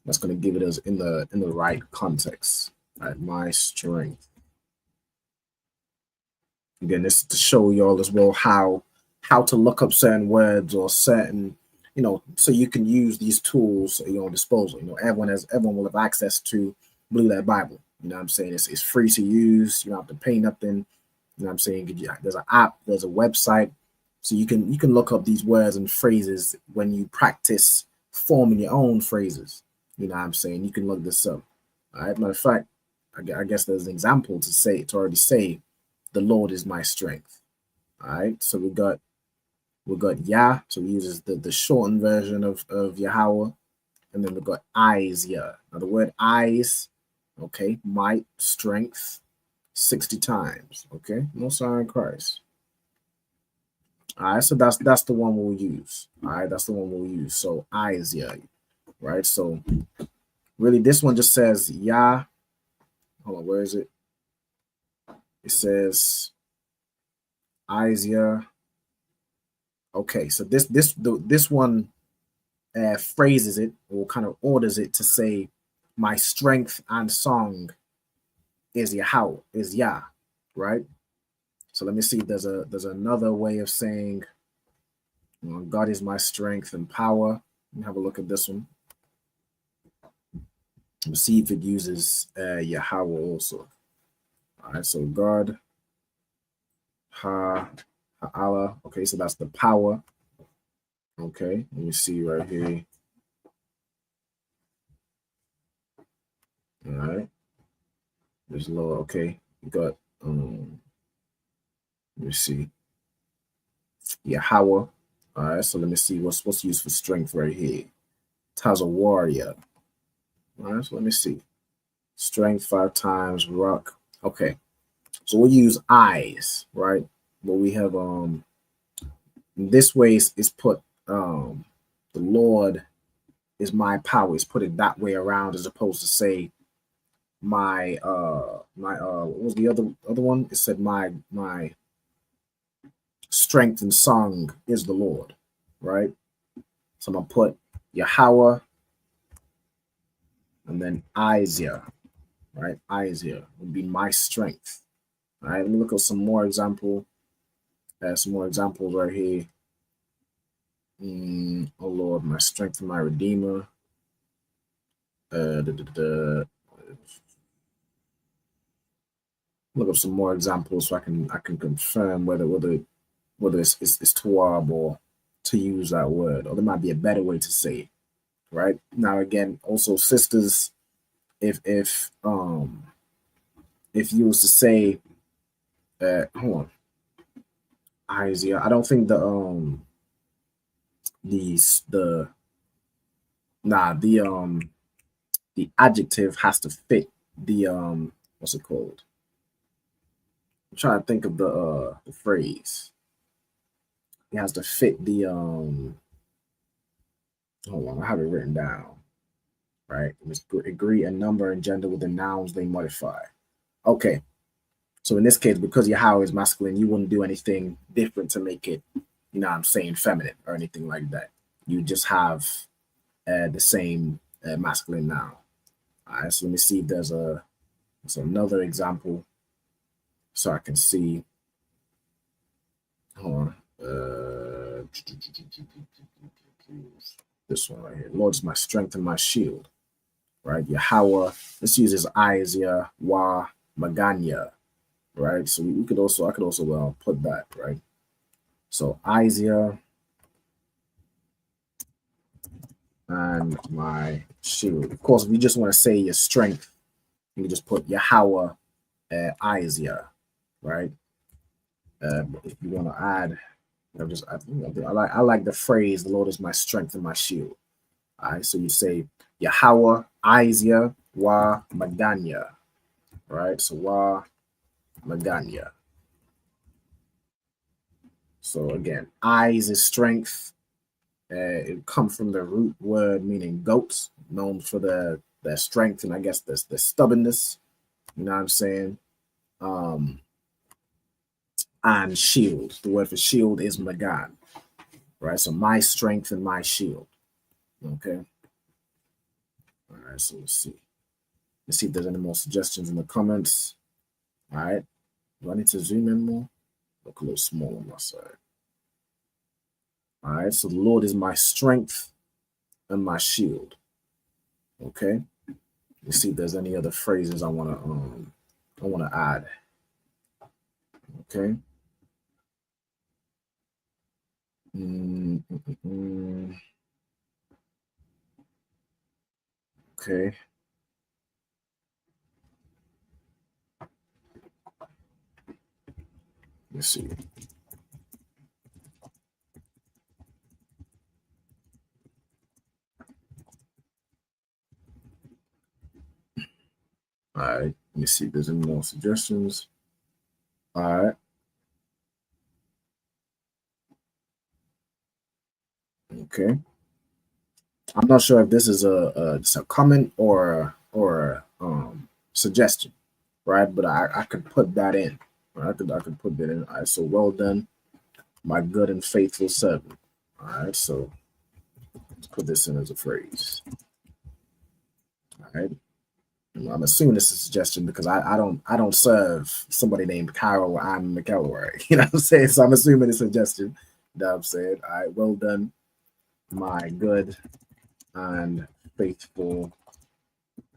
That's going to give it us in the right context. All right, my strength. Again, this is to show y'all as well how to look up certain words or certain, so you can use these tools at your disposal. Everyone will have access to Blue Letter Bible. You know what I'm saying? It's free to use. You don't have to pay nothing. You know what I'm saying? There's an app, there's a website. So you can look up these words and phrases when you practice forming your own phrases. You know what I'm saying? You can look this up. All right. Matter of fact, I guess there's an example to already say, the Lord is my strength. All right. So we got Yah. So we use the shortened version of Yahweh, and then we got eyes. Yeah. Now the word eyes, okay, might, strength, 60 times. Okay, Most High in Christ. All right, so that's the one we'll use. All right, that's the one we'll use. So eyes, yeah, right. So really, this one just says Yah. Hold on, where is it? It says eyes, yeah. Okay, so this one phrases it, or kind of orders it to say, my strength and song is Yahweh, is Yah, right? So let me see if there's another way of saying, God is my strength and power. Let me have a look at this one. Let's see if it uses Yahweh also. All right, so God, Allah. Okay, so that's the power. Okay, let me see right here. All right, there's Lord. Okay, you got let me see, Yahweh. All right, so let me see what's used for strength right here. As a warrior. All right, so let me see. Strength 5 times, rock. Okay, so we'll use eyes, right? But we have in this way is put the Lord is my power. Is put it that way around, as opposed to say my what was the other one? It said my strength and song is the Lord, right? So I'm gonna put Yahweh and then Isaiah, right? Isaiah would be my strength. All right, let me look at some more examples right here. Oh Lord, my strength and my redeemer. Look up some more examples so I can confirm whether it's Tawab or to use that word, or there might be a better way to say it. Right now, again, also sisters, if you was to say, hold on, Isaiah, I don't think the adjective has to fit the what's it called? I'm trying to think of the phrase. It has to fit the hold on, I have it written down. Right? Agree a number and gender with the nouns they modify. Okay. So in this case, because Yahweh is masculine, you wouldn't do anything different to make it, you know what I'm saying, feminine or anything like that. You just have the same masculine noun. All right, so let me see if there's another example so I can see. Hold on. This one right here. Lord is my strength and my shield. Right? Yahweh. This uses Isaiah, Wa, Maganya. Right? So I could also put that, right? So Isaiah and my shield. Of course, if you just want to say your strength, you can just put Yahweh, Isaiah, right? But if you want to add, I like the phrase, the Lord is my strength and my shield. All right, so you say Yahweh, Isaiah, Wa, Maganya, right? So Wa, Maganya. So again, eyes is strength. It comes from the root word meaning goats, known for their strength and I guess the stubbornness. You know what I'm saying? And shield. The word for shield is Magan. Right? So my strength and my shield. Okay. All right, so let's see. Let's see if there's any more suggestions in the comments. All right. Do I need to zoom in more? Look a little small on my side. All right, so the Lord is my strength and my shield. Okay. Let's see if there's any other phrases I want to add. Okay. Okay. Let's see. All right, let me see if there's any more suggestions. All right. Okay. I'm not sure if this is just a comment or suggestion, right? But I could put that in. Right? I could put that in. All right. So well done, my good and faithful servant. All right. So let's put this in as a phrase. All right. I'm assuming this is a suggestion because I don't serve somebody named Carol or I'm McElroy. You know what I'm saying? So I'm assuming it's a suggestion. That I'm saying. All right. Well done, my good and faithful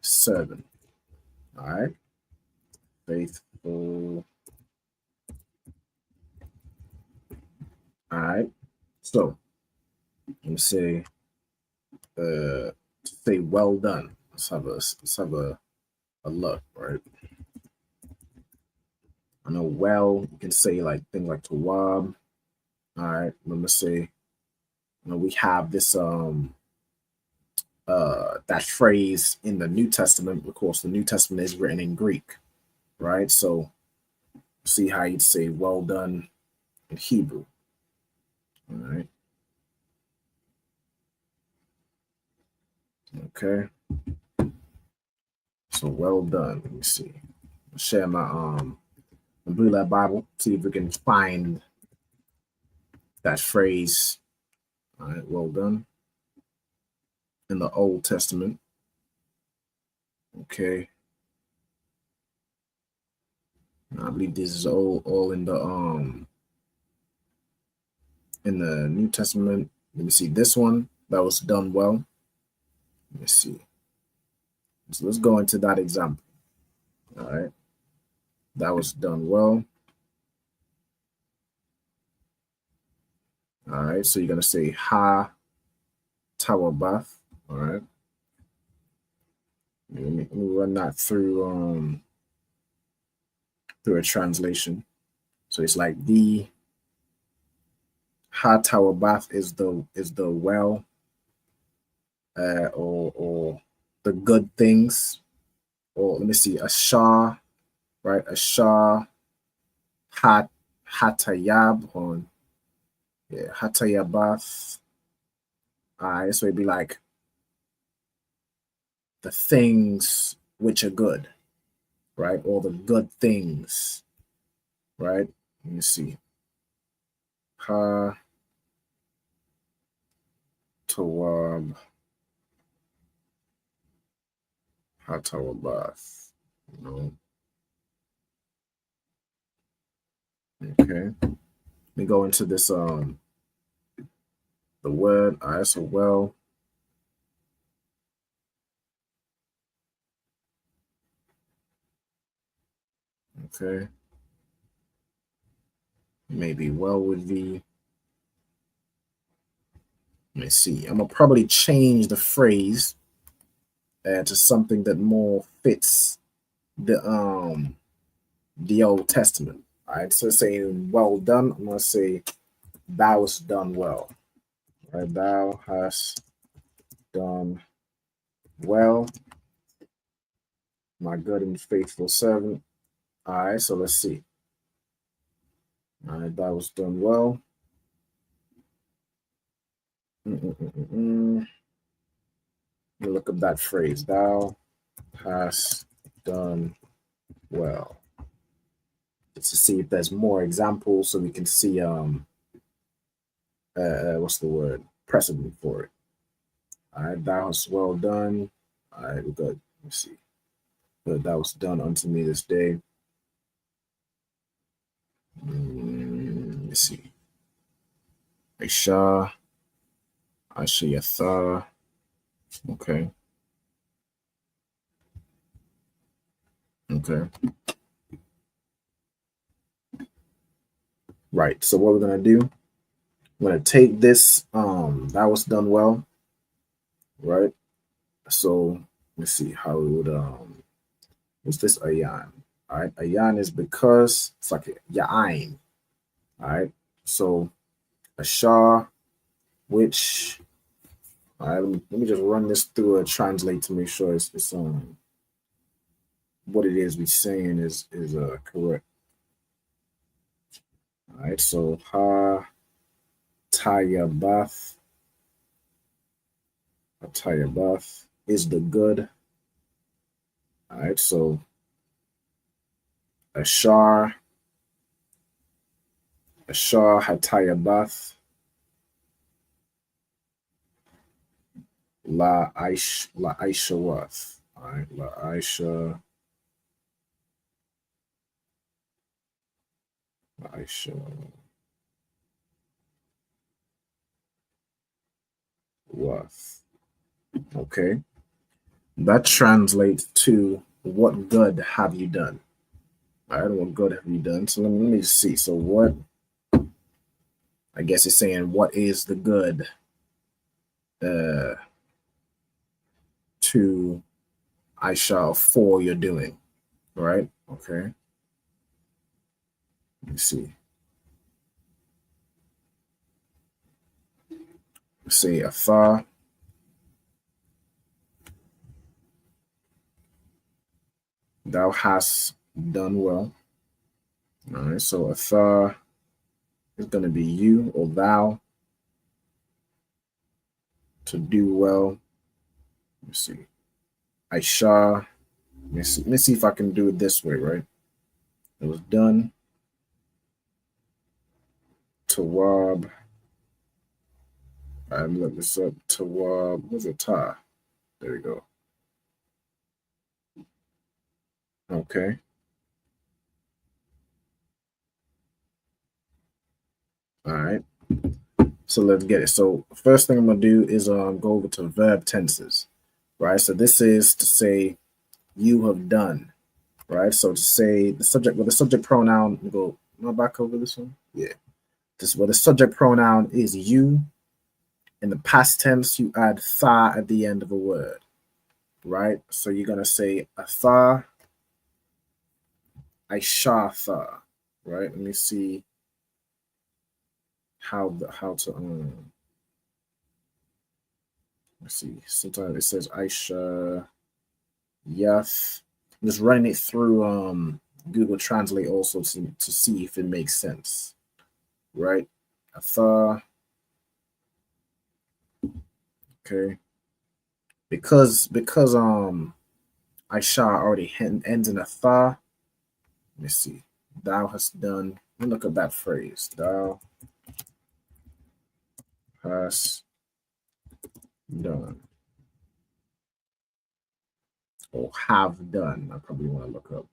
servant. All right. Faithful. All right. So let me say well done. Let's have a look, right? I know well, you can say like things like tawab. All right, let me say, we have this that phrase in the New Testament. Of course, the New Testament is written in Greek, right? So see how you'd say well done in Hebrew. All right. Okay. So well done. Let me see. I'll share my Blue Lab Bible. See if we can find that phrase. All right, well done. In the Old Testament. Okay. I believe this is all in the New Testament. Let me see this one that was done well. Let me see. So let's go into that example. All right. That was done well. All right. So you're going to say ha tawabath. All right. Let me run that through a translation. So it's like the ha tawabath is the well or the good things. Or let me see, a shah, right? A shah hatayab on hatayabath. All right, so it'd be like the things which are good, right? Or the good things, right? Let me see. Ha tawab hatawabath. Okay. Let me go into this the word. All right, so well. Okay. Maybe well would be. Let me see. I'm gonna probably change the phrase to something that more fits the Old Testament. All right. So saying well done, I'm gonna say thou hast done well. All right, thou hast done well, my good and faithful servant. All right, so let's see. All right, that was done well. Let me look up that phrase. Thou hast done well. Just to see if there's more examples so we can see what's the word? Precedent for it. All right, thou hast well done. All right, we're good. Let's see. Good, that was done unto me this day. Let's see. Aisha, Ashiyatha. Okay. Okay. Right. So what we're gonna do? I'm gonna take this. That was done well. Right. So let's see how we would what's this ayan? All right. Ayan is because it's like ya'ain. All right. So Ashar, which, all right, let me just run this through a translate to make sure it's what it is we're saying is correct. All right. So Ha Tayabath. Tayabath is the good. All right. So Ashar Hatayabath La Aishawath. All right, La Aisha Wath. Okay. That translates to what good have you done? All right, what good have you done? So let me see. So what, I guess it's saying what is the good to Aisha for you're doing, right? Okay. Let me see. Let's say Athar. Thou hast done well. All right, so Athar is going to be you or thou. To do well. Let me see. Aisha. Let me see if I can do it this way, right? It was done. Tawab. I look this up. Tawab. What's it? Ta. There we go. Okay. All right. So let's get it. So first thing I'm gonna do is go over to verb tenses, right? So this is to say you have done, right? So to say the subject with the subject pronoun. Go. Am I back over this one? Yeah. This where the subject pronoun is you. In the past tense, you add tha at the end of a word, right? So you're gonna say atha, aishatha, right? Let me see how to let's see. Sometimes it says Aisha Yath. I'm just running it through Google Translate also to see if it makes sense, right? Atha. Okay. Because Aisha already ends in a tha. Let me see. Thou hast done. Let me look at that phrase. Thou hast done. Or have done. I probably want to look up.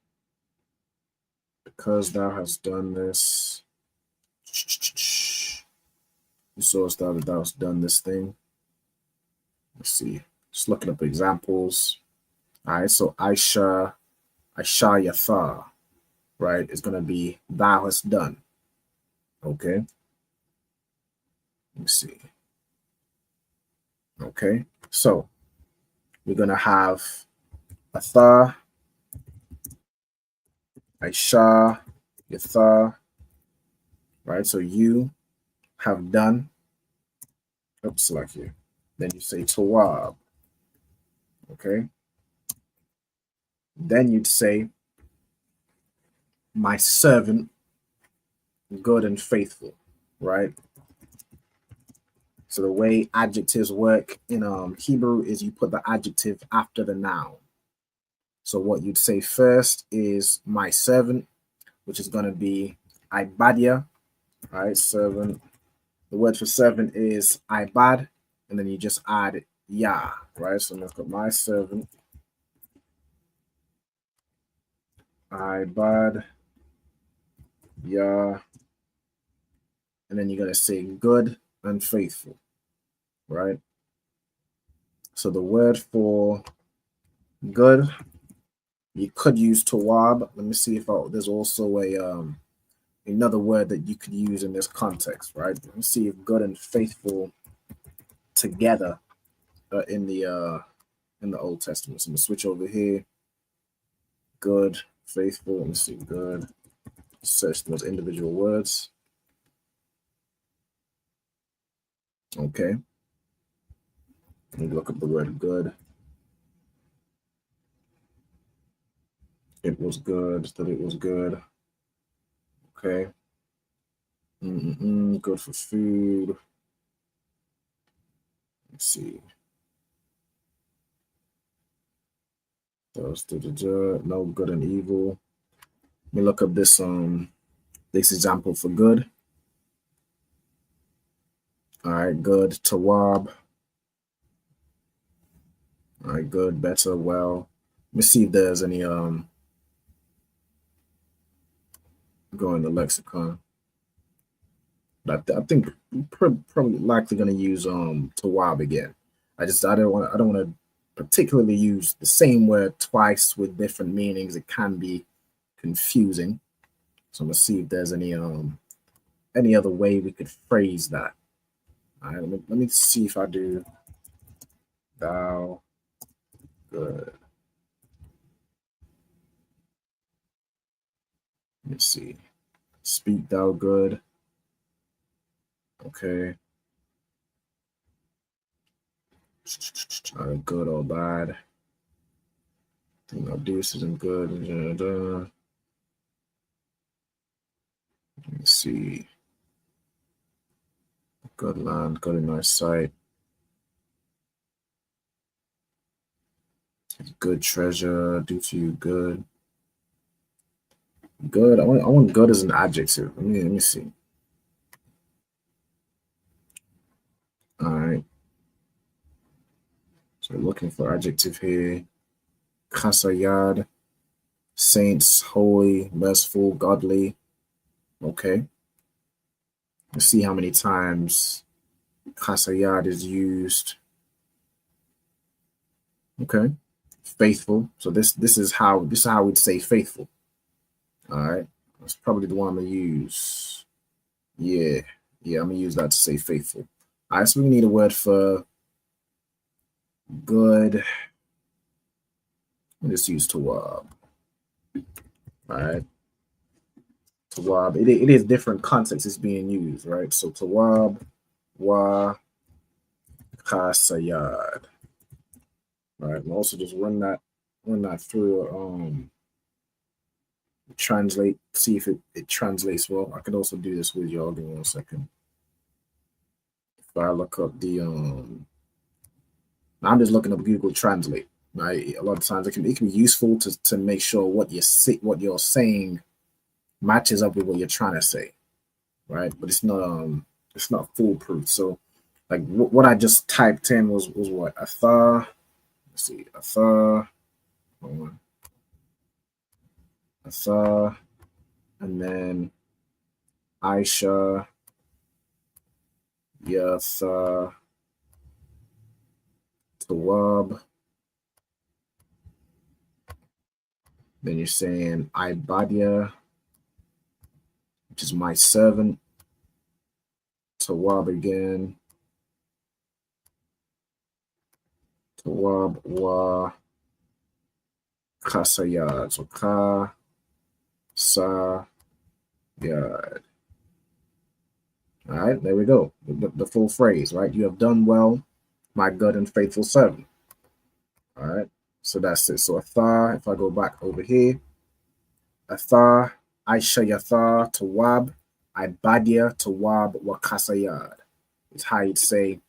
Because thou hast done this. You saw us that thou hast done this thing. Let's see. Just looking up examples. All right. So Aisha Yatha, right, is going to be thou hast done. Okay. Let me see. Okay. So we're going to have Atha, Aisha, Yatha, right? So you have done. Oops, like here. Then you say Tawab. Okay. Then you'd say, my servant, good and faithful, right? So the way adjectives work in Hebrew is you put the adjective after the noun. So what you'd say first is my servant, which is going to be Ibadia, right? Servant. The word for servant is Ibad, and then you just add Yah, right? So let's got my servant, Ibad, Yah, and then you're going to say good and faithful, right? So the word for good, you could use Tawab. Let me see if there's also another word that you could use in this context, right? Let me see if good and faithful together in the Old Testament. So I'm gonna switch over here. Good, faithful. Let me see. Good. Search those individual words. Okay. Let me look up the word good. It was good. That it was good. Okay. Good for food. Let's see. No good and evil. Let me look up this example for good. All right, good. Tawab. All right, good, better, well. Let me see if there's any go in the lexicon. I think probably likely gonna use tawab again. I don't want to particularly use the same word twice with different meanings. It can be confusing. So I'm gonna see if there's any other way we could phrase that. All right, let me see if I do thou good. Let me see. Speak thou good. Okay. Good or bad. Think I'll do this isn't good. Let me see. Good land, good in our sight. Good treasure, do to you good. Good. I want good as an adjective. Let me see. All right. So we're looking for adjective here. Kasayad, saints, holy, merciful, godly. Okay. Let's see how many times kasayad is used. Okay. Faithful. So this is how we'd say faithful. All right. That's probably the one I'm gonna use. Yeah, I'm gonna use that to say faithful. All right, so we need a word for good. Let's use tawab. All right. Tawab. It is different contexts it's being used, right? So tawab, wa, kasayad. All right, we'll also just run that through translate, see if it translates well. I could also do this with y'all. Give me 1 second. If I look up the I'm just looking up Google Translate. Right, a lot of times it can be useful to make sure what you're saying matches up with what you're trying to say, right? But it's not foolproof. So, like what I just typed in was what Atha. Let's see, Atha. Hold on. Atha, and then Aisha, Yatha, Tawab. Then you're saying Ibadia, which is my servant. Tawab again. Tawab wa kasayad. So ka sa yad. All right, there we go. The full phrase, right? You have done well, my good and faithful servant. All right. So that's it. So Atha, if I go back over here, Atha, Aisha Yatha, Tawab, Ibadia, Tawab, Wakasayad. It's how you'd say,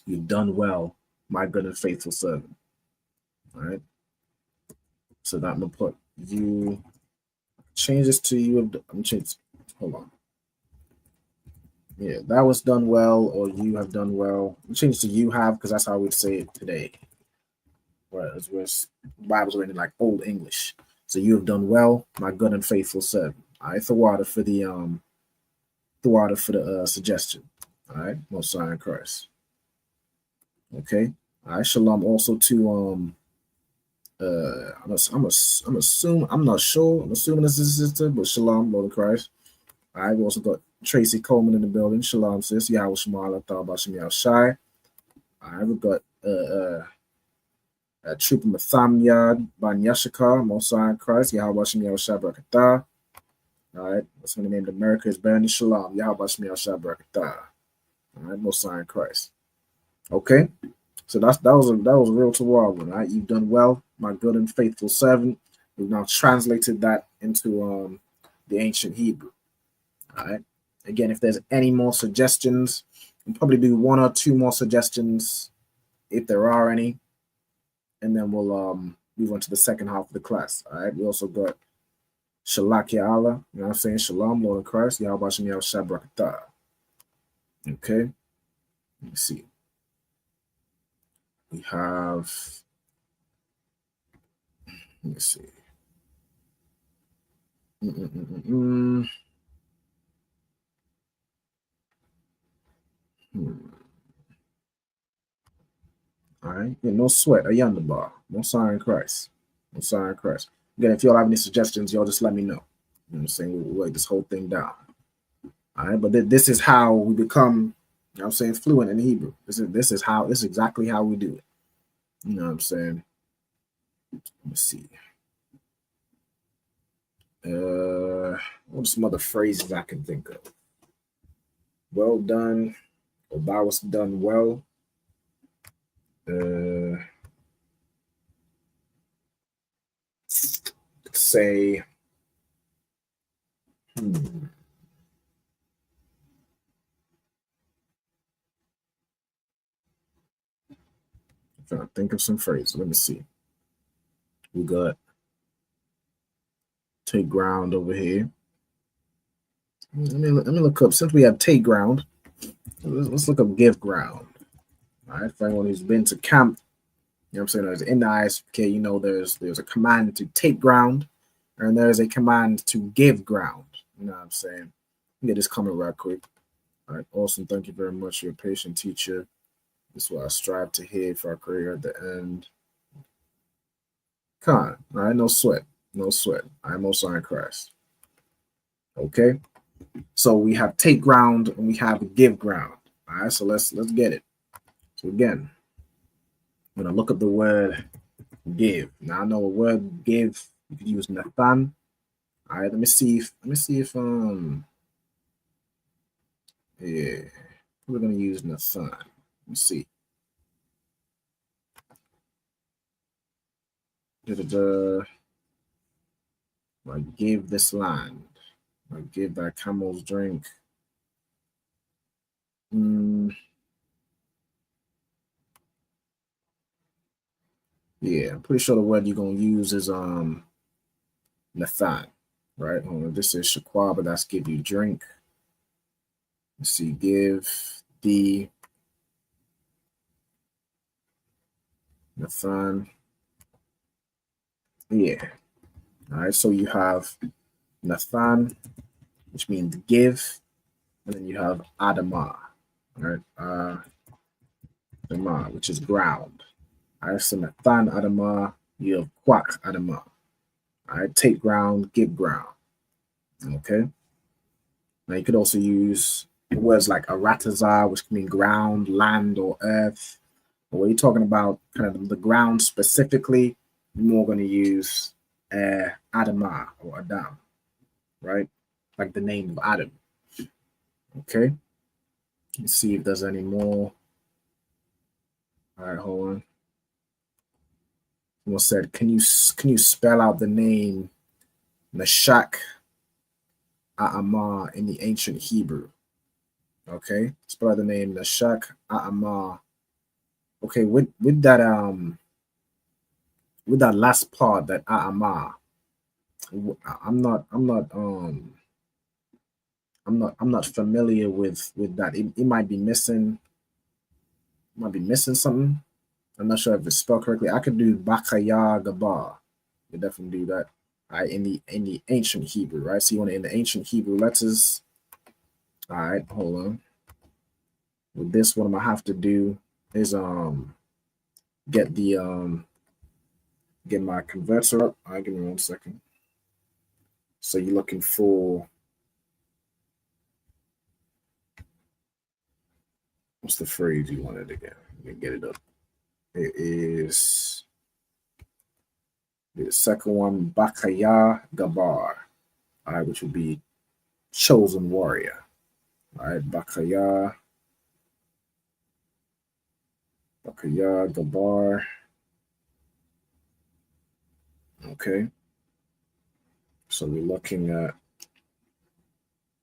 you've done well, my good and faithful servant. All right. So that I'm going to put you, change this to you. Hold on. Yeah, that was done well, or you have done well. Change to you have, because that's how we'd say it today. Whereas Bible's written in like Old English. So you have done well, my good and faithful servant. All right, Thawada for the suggestion. All right, Most High in Christ. Okay. All right, Shalom also to I'm assuming, I'm not sure. I'm assuming this is sister, but Shalom, Lord of Christ. All right, we also got Tracy Coleman in the building. Shalom, sis. Yahweh Shemala, Thaba Shem Shai. All right, we got Trooper Mathamyad Ban Yashikar, Mosai in Christ, Yahweh Shem Shai Barakatah. All right, that's when the name of America is Bernie Shalom, Yahweh Shem Shai Barakatah. All right, Most High in Christ. Okay, so that was a real Torah one. Right, you've done well, my good and faithful servant. We've now translated that into the ancient Hebrew. All right. Again, if there's any more suggestions, we'll probably do 1 or 2 more suggestions if there are any, and then we'll move on to the second half of the class. All right. We also got Shalak Ya Allah, you know what I'm saying? Shalom, Lord in Christ, Yahweh Shem Yahweh Shabrakatah. Okay. Let me see. We have, let me see. All right. Yeah, no sweat. A yonder bar. No sign in Christ. No sign in Christ. Again, if y'all have any suggestions, y'all just let me know. You know what I'm saying? We'll write this whole thing down. All right. But this is how we become, you know what I'm saying, fluent in Hebrew. This is exactly how we do it. You know what I'm saying? Let me see. What are some other phrases I can think of? Well done. Or that was done well. Say, I'm trying to think of some phrases. Let me see. We got take ground over here. Let me look up. Since we have take ground, let's look up give ground. All right, for anyone who's been to camp, you know what I'm saying, there's in the ISUPK, you know, there's a command to take ground, and there's a command to give ground. You know what I'm saying? Let me get this comment right quick. All right, awesome. Thank you very much. You're a patient teacher. This is what I strive to hear for our career at the end. Come on. All right, no sweat. No sweat. I'm also in Christ. Okay. So we have take ground and we have give ground. All right, so let's get it. So again, I'm gonna look up the word give. Now I know a word give, you could use Nathan. All right, let me see if yeah, we're gonna use Nathan. Let me see. I give this land. I give thy camels drink. Yeah, I'm pretty sure the word you're gonna use is Nathan, right? This is Shaqua, but that's give you drink. Let's see, give the Nathan. Yeah. All right, so you have Nathan, which means give, and then you have Adamah, right? Adamah, which is ground. All right, so Nathan Adamah, you have Quack Adamah. All right, take ground, give ground. Okay. Now you could also use words like Aratazar, which can mean ground, land, or earth. But when you're talking about kind of the ground specifically, you're more going to use Adamah or Adam, right? Like the name of Adam. Okay. Let's see if there's any more. All right, hold on. Someone said, can you spell out the name Meshach A'amah in the ancient Hebrew? Okay, spell out the name Meshach A'amah. Okay, with that last part, that A'amah, I'm not familiar with that. It might be missing. Might be missing something. I'm not sure if it's spelled correctly. I could do Bakaya Gabar. You definitely do that. All right, in the ancient Hebrew, right? So you want it in the ancient Hebrew letters. All right, hold on. With this, what I'm gonna have to do is get my converter up. All right, give me 1 second. So you're looking for, what's the phrase you wanted again? Let me get it up. It is the second one, Bakaya Gabar, all right, which would be chosen warrior. All right, Bakaya Bakaya Gabar. Okay. So we're looking at,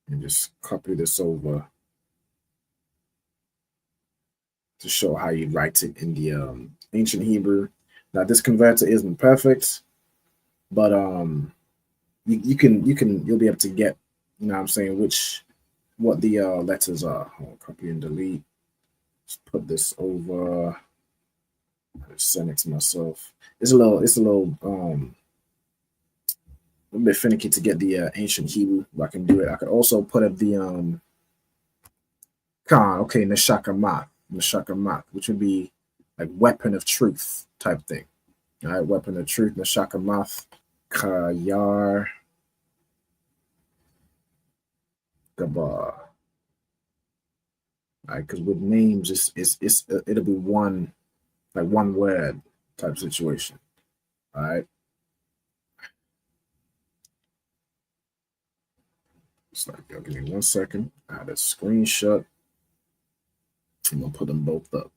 and just copy this over to show how you write it in the ancient Hebrew. Now this converter isn't perfect, but you'll be able to get, you know what I'm saying, what the letters are. I'll copy and delete. Just put this over. Just send it to myself. It's a little bit finicky to get the ancient Hebrew, but I can do it. I could also put up the Neshaka Math, which would be like weapon of truth type thing. All right, weapon of truth, Neshaka Math, Kayar Gabar. All right, because with names, it'll be one word type situation. All right. So give me 1 second. I had a screenshot. I'm gonna put them both up.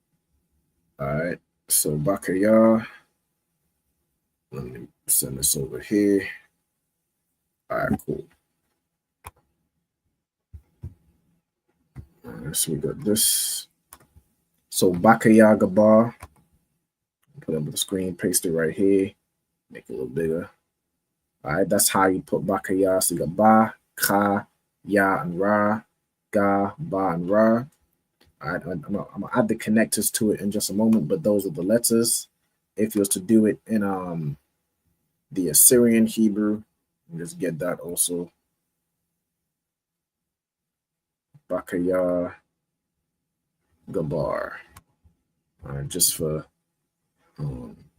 All right. So Bakaya. Let me send this over here. All right, cool. All right, so we got this. So Bakaya Gabar. Put it up on the screen, paste it right here, make it a little bigger. All right, that's how you put Bakaya. So you got Ba, Ka, Ya, and Ra, Ga, Ba, and Ra. All right, I'm gonna add the connectors to it in just a moment, but those are the letters. If you was to do it in the Assyrian Hebrew, just get that also. Bakaya Gabar. All right, just for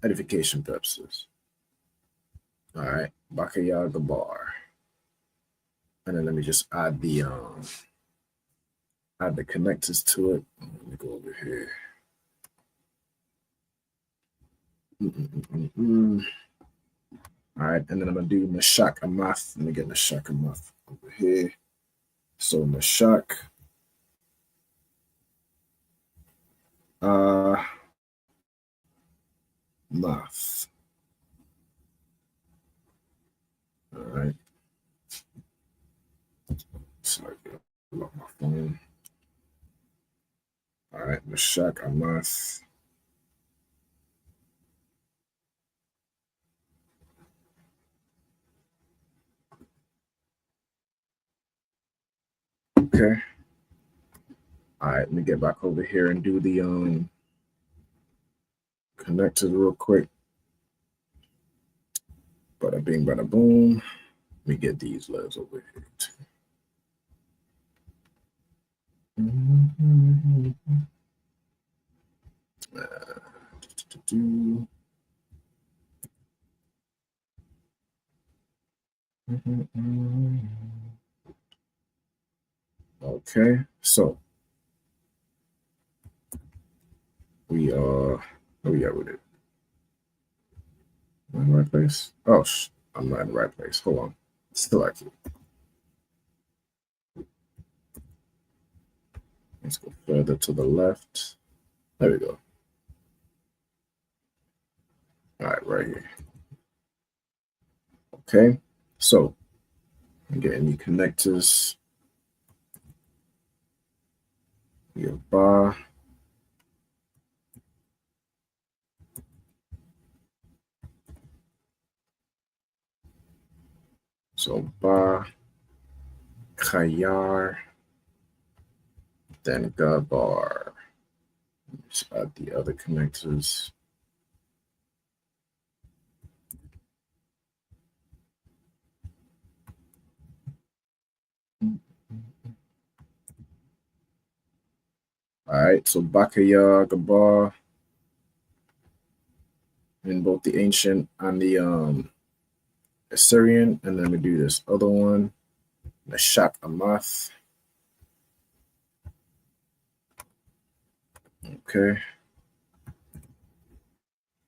edification purposes. All right, Bakaya Gabar. And then let me just add the connectors to it. Let me go over here. All right, and then I'm gonna do Meshach Amath. Let me get Meshach Amath over here. So Meshach. Math. All right. So I can lock my phone. All right, Meshach Amath. Okay. All right, let me get back over here and do the connectors real quick. Bada bing, bada boom. Let me get these letters over here too. Okay, so we are. Where we at with it? Am I in the right place? Oh, I'm not in the right place. Hold on. Still actually. Let's go further to the left. There we go. All right, right here. Okay, so I'm getting the connectors. Your bar. So Ba, Khayar, then Gabar. Let's add the other connectors. All right, so Bakaya, Gabar, in both the ancient and the Assyrian, and then we do this other one, Meshach Amath. Okay.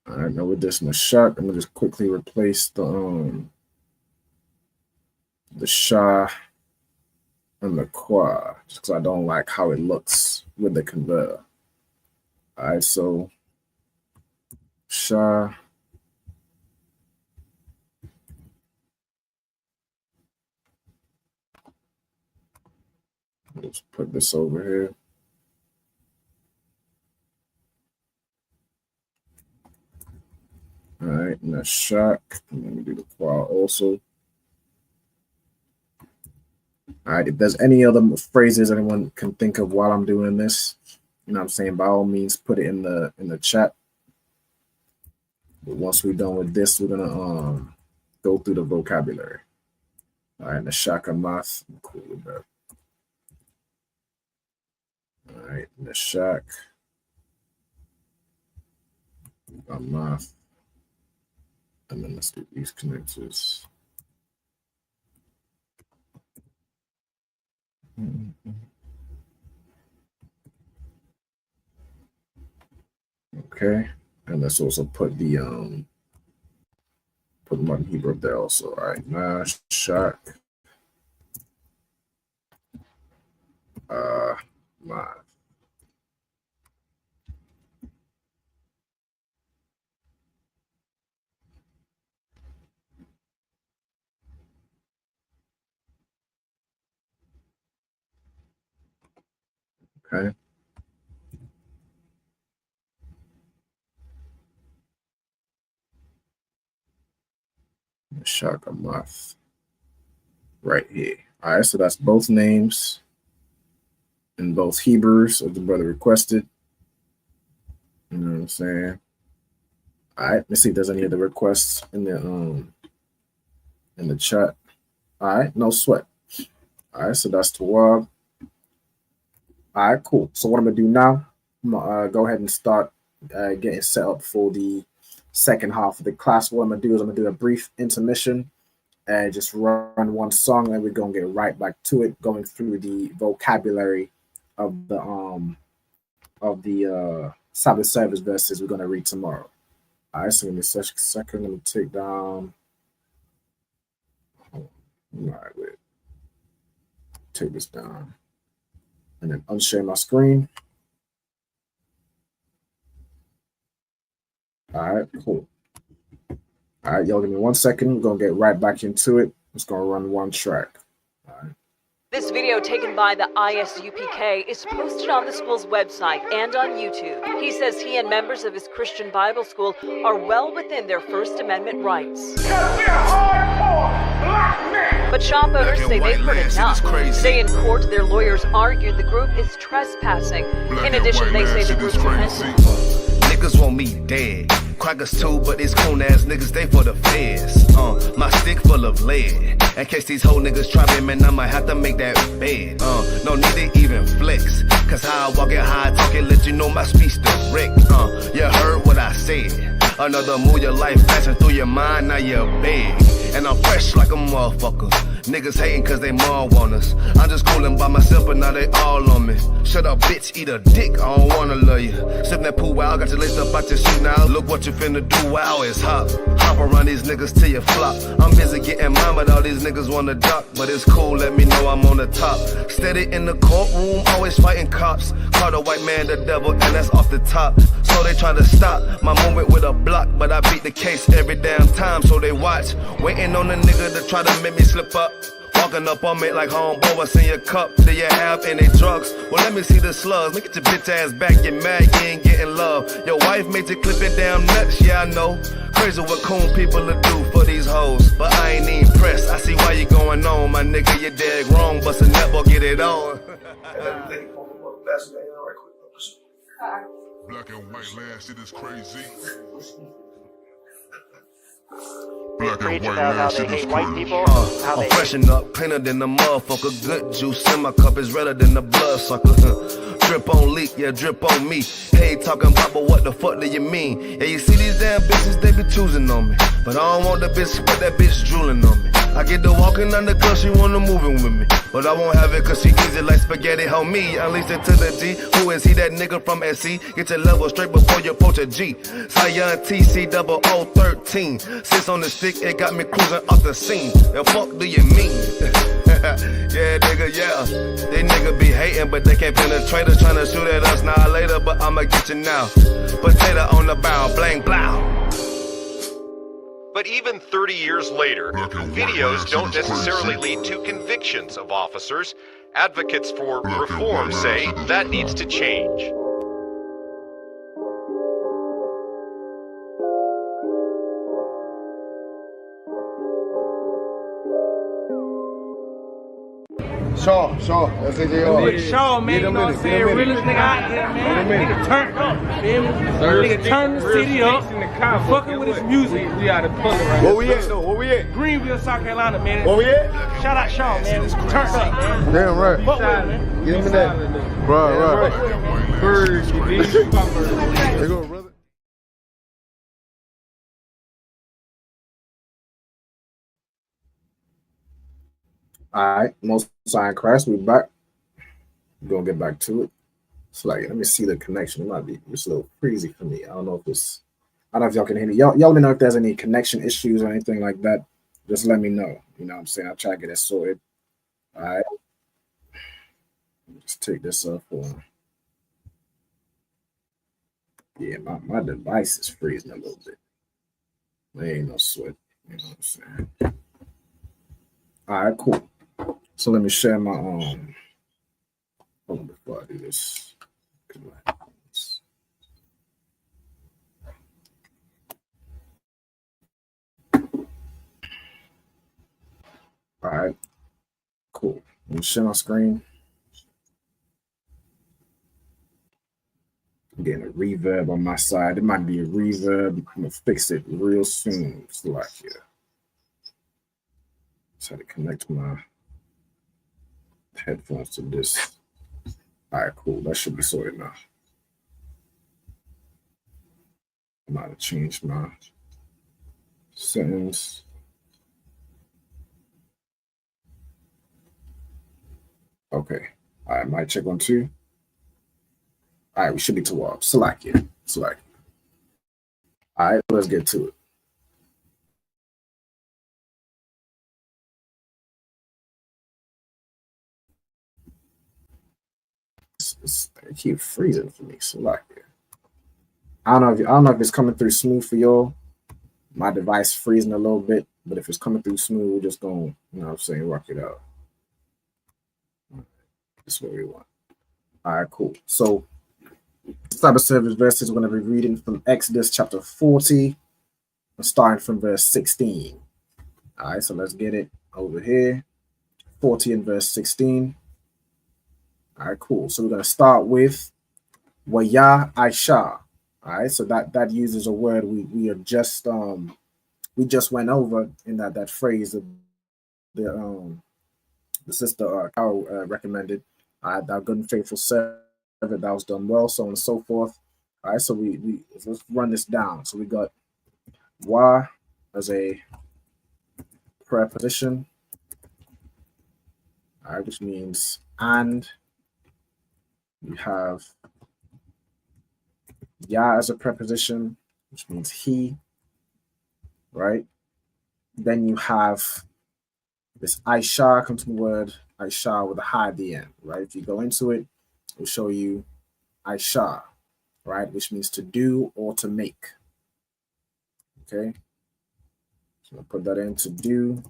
All right, now with this Meshach, I'm gonna just quickly replace the Shah and the Qua, just because I don't like how it looks with the converter. All right, so Shah. Let's put this over here. All right, and that's shock. Let me do the qual also. All right, if there's any other phrases anyone can think of while I'm doing this, you know what I'm saying, by all means, put it in the chat. But once we're done with this, we're gonna go through the vocabulary. All right, the shaka math, I'm cool with that. All right, the shack, math, and then let's do these connectors. Okay, and let's also put the modern Hebrew up there also. All right, mash, shock, math. Okay. Shaka math right here. All right, so that's both names in both Hebrews of the brother requested. You know what I'm saying? All right, let's see if there's any other requests in the chat. All right, no sweat. All right, so that's Tawab. All right, cool. So what I'm gonna do now, I'm gonna go ahead and start getting set up for the second half of the class. What I'm gonna do is I'm gonna do a brief intermission and just run one song, and we're gonna get right back to it, going through the vocabulary of the Sabbath service verses we're gonna read tomorrow. All right, so give me a second. Let me take down. All right, wait. Take this down, and then unshare my screen. All right, cool. All right, y'all give me 1 second. We're going to get right back into it. It's going to run one track. All right. This video taken by the ISUPK is posted on the school's website and on YouTube. He says he and members of his Christian Bible school are well within their First Amendment rights. But shop owners say they've heard enough. Today in court, their lawyers argued the group is trespassing. In addition, they say the group's repentant. Niggas want me dead. Crackers too, but these coon ass niggas, they for the feds. My stick full of lead. In case these whole niggas try me, man, I might have to make that bed. No need to even flex. Cause how I walk it, how I talk it, let you know my speech direct. You heard what I said. Another move, your life passing through your mind, now you're big. And I'm fresh like a motherfucker. Niggas hating cause they more want us. I'm just coolin' by myself, but now they all on me. Shut up, bitch, eat a dick, I don't wanna love you. Sip that pool, wow, got you laced up out your shoe now. Look what you finna do, wow, it's hot. Hop around these niggas till you flop. I'm busy getting mine, but all these niggas wanna duck. But it's cool, let me know I'm on the top. Steady in the courtroom, always fighting cops. Call the white man the devil, and that's off the top. So they try to stop my movement with a block, but I beat the case every damn time, so they watch. Waiting on the nigga to try to make me slip up. Walking up on me like homeboy, what's in your cup? Do you have any drugs? Well, let me see the slugs. Make it your bitch ass back, get mad, you ain't getting love. Your wife made you clip it damn nuts, yeah, I know. Crazy what coon people will do for these hoes. But I ain't even pressed, I see why you going on. My nigga, you dead wrong, bust a nut, boy, get it on. Black and white land, shit is crazy. Black and white land, shit is crazy. I'm freshen up, cleaner than the motherfucker. Good juice in my cup is redder than the blood sucker. Drip on leak, yeah, drip on me. Hey, talking about, but what the fuck do you mean? Yeah, you see these damn bitches, they be choosing on me. But I don't want the bitch, but that bitch drooling on me. I get the walking under cause she wanna moving with me. But I won't have it cause she easy like spaghetti, help me. Unleash it to the G. Who is he, that nigga from SC? Get your level straight before you approach a G. Zion TC 0013. Sits on the stick, it got me cruising off the scene. The fuck do you mean? Yeah, nigga, yeah. They nigga be hating, but they can't penetrate us. Trying to shoot at us now later, but I'ma get you now. Potato on the bow, blang, blow. But even 30 years later, videos don't necessarily lead to convictions of officers. Advocates for reform say that needs to change. Shaw, that's it. Shaw, man, you know what I'm saying? Realest nigga out there, man. Nigga turned up, feel me? Nigga turned the city up, fucking with his music. We out of pull right Where we at, though? Where we at? Greenville, South Carolina, man. Where we at? Shout out Shaw, man. Turned up, man. Damn right. Fuck with it, man. Give me that. Right. Birds, you There go, brother. All right, most sign Christ, we're back. We're gonna get back to it. It's like, let me see the connection. It might be just a little crazy for me. I don't know if y'all can hear me. Y'all let me know if there's any connection issues or anything like that. Just let me know. You know what I'm saying? I'll try to get it sorted. All right. Just take this off for. Yeah, my device is freezing a little bit. There ain't no sweat. You know what I'm saying? All right, cool. So let me share my hold on before I do this. All right, cool. Let me share my screen. I'm getting a reverb on my side. It might be a reverb. I'm gonna fix it real soon. It's like here. Just had to connect my headphones to this. All right, cool. That should be sorted now. I might have changed my settings. Okay. All right, might check 1, 2. All right, we should be to select it. Select. All right, let's get to it. It keep freezing for me. Select it. I don't know if it's coming through smooth for y'all. My device freezing a little bit, but if it's coming through smooth, we're just gonna, you know what I'm saying, rock it out. That's what we want. All right, cool. So Cyber service verses, we're going to be reading from Exodus chapter 40, starting from verse 16. All right, so let's get it over here. 40 and verse 16. All right, cool. So we're going to start with Waya Aisha. All right, so that uses a word we just went over in that phrase that the sister Carol recommended. Thou good and faithful servant, that was done well, so on and so forth. All right, so let's run this down. So we got wa as a preposition, all right, which means and. You have ya as a preposition, which means he, right? Then you have this Aisha comes from the word Aisha with a ha at the end, right? If you go into it, it will show you Aisha, right? Which means to do or to make. Okay. So I'll put that in, to do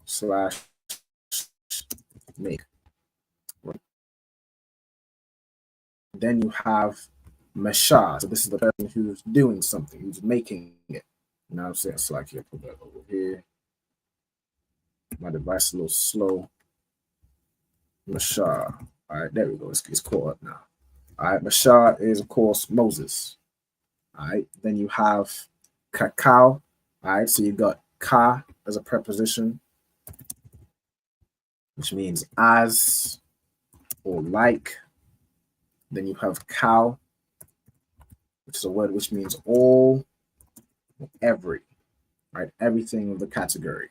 / make. Then you have Mesha. So this is the person who's doing something, who's making it. You know what I'm saying? So like here, put that over here. My device is a little slow. Mesha. All right, there we go. It's caught up now. All right, Mesha is, of course, Moses. All right, then you have Cacao. All right, so you got ka as a preposition, which means as or like. Then you have cow, which is a word which means all, every, right? Everything of the category.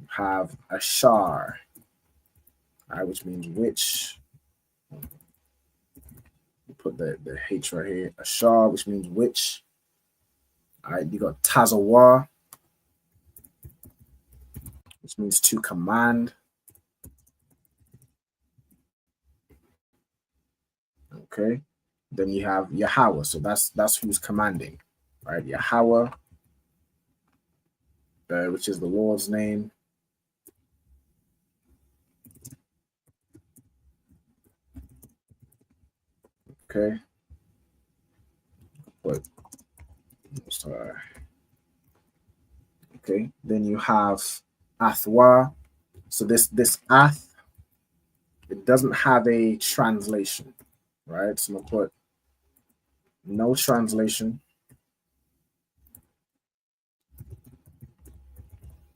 You have ashar, right, which means which. Put the H right here. Ashar, which means which. All right, you got tazawa, which means to command. Okay. Then you have Yahweh, so that's who's commanding, right? Yahweh, which is the Lord's name. Okay. But okay. Then you have Athwa. So this Ath, it doesn't have a translation, right? So I'm gonna put no translation,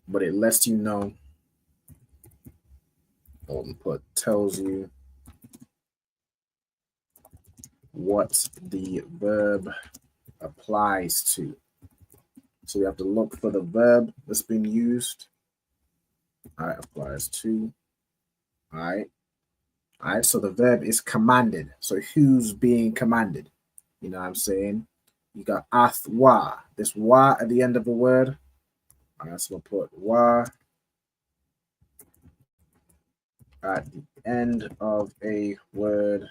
but it lets you know. Tells you what the verb applies to. So we have to look for the verb that's been used. All right, applies to. All right, so the verb is commanded. So who's being commanded? You know what I'm saying? You got athwa, this wa at the end of the word. All right, so we'll put wa at the end of a word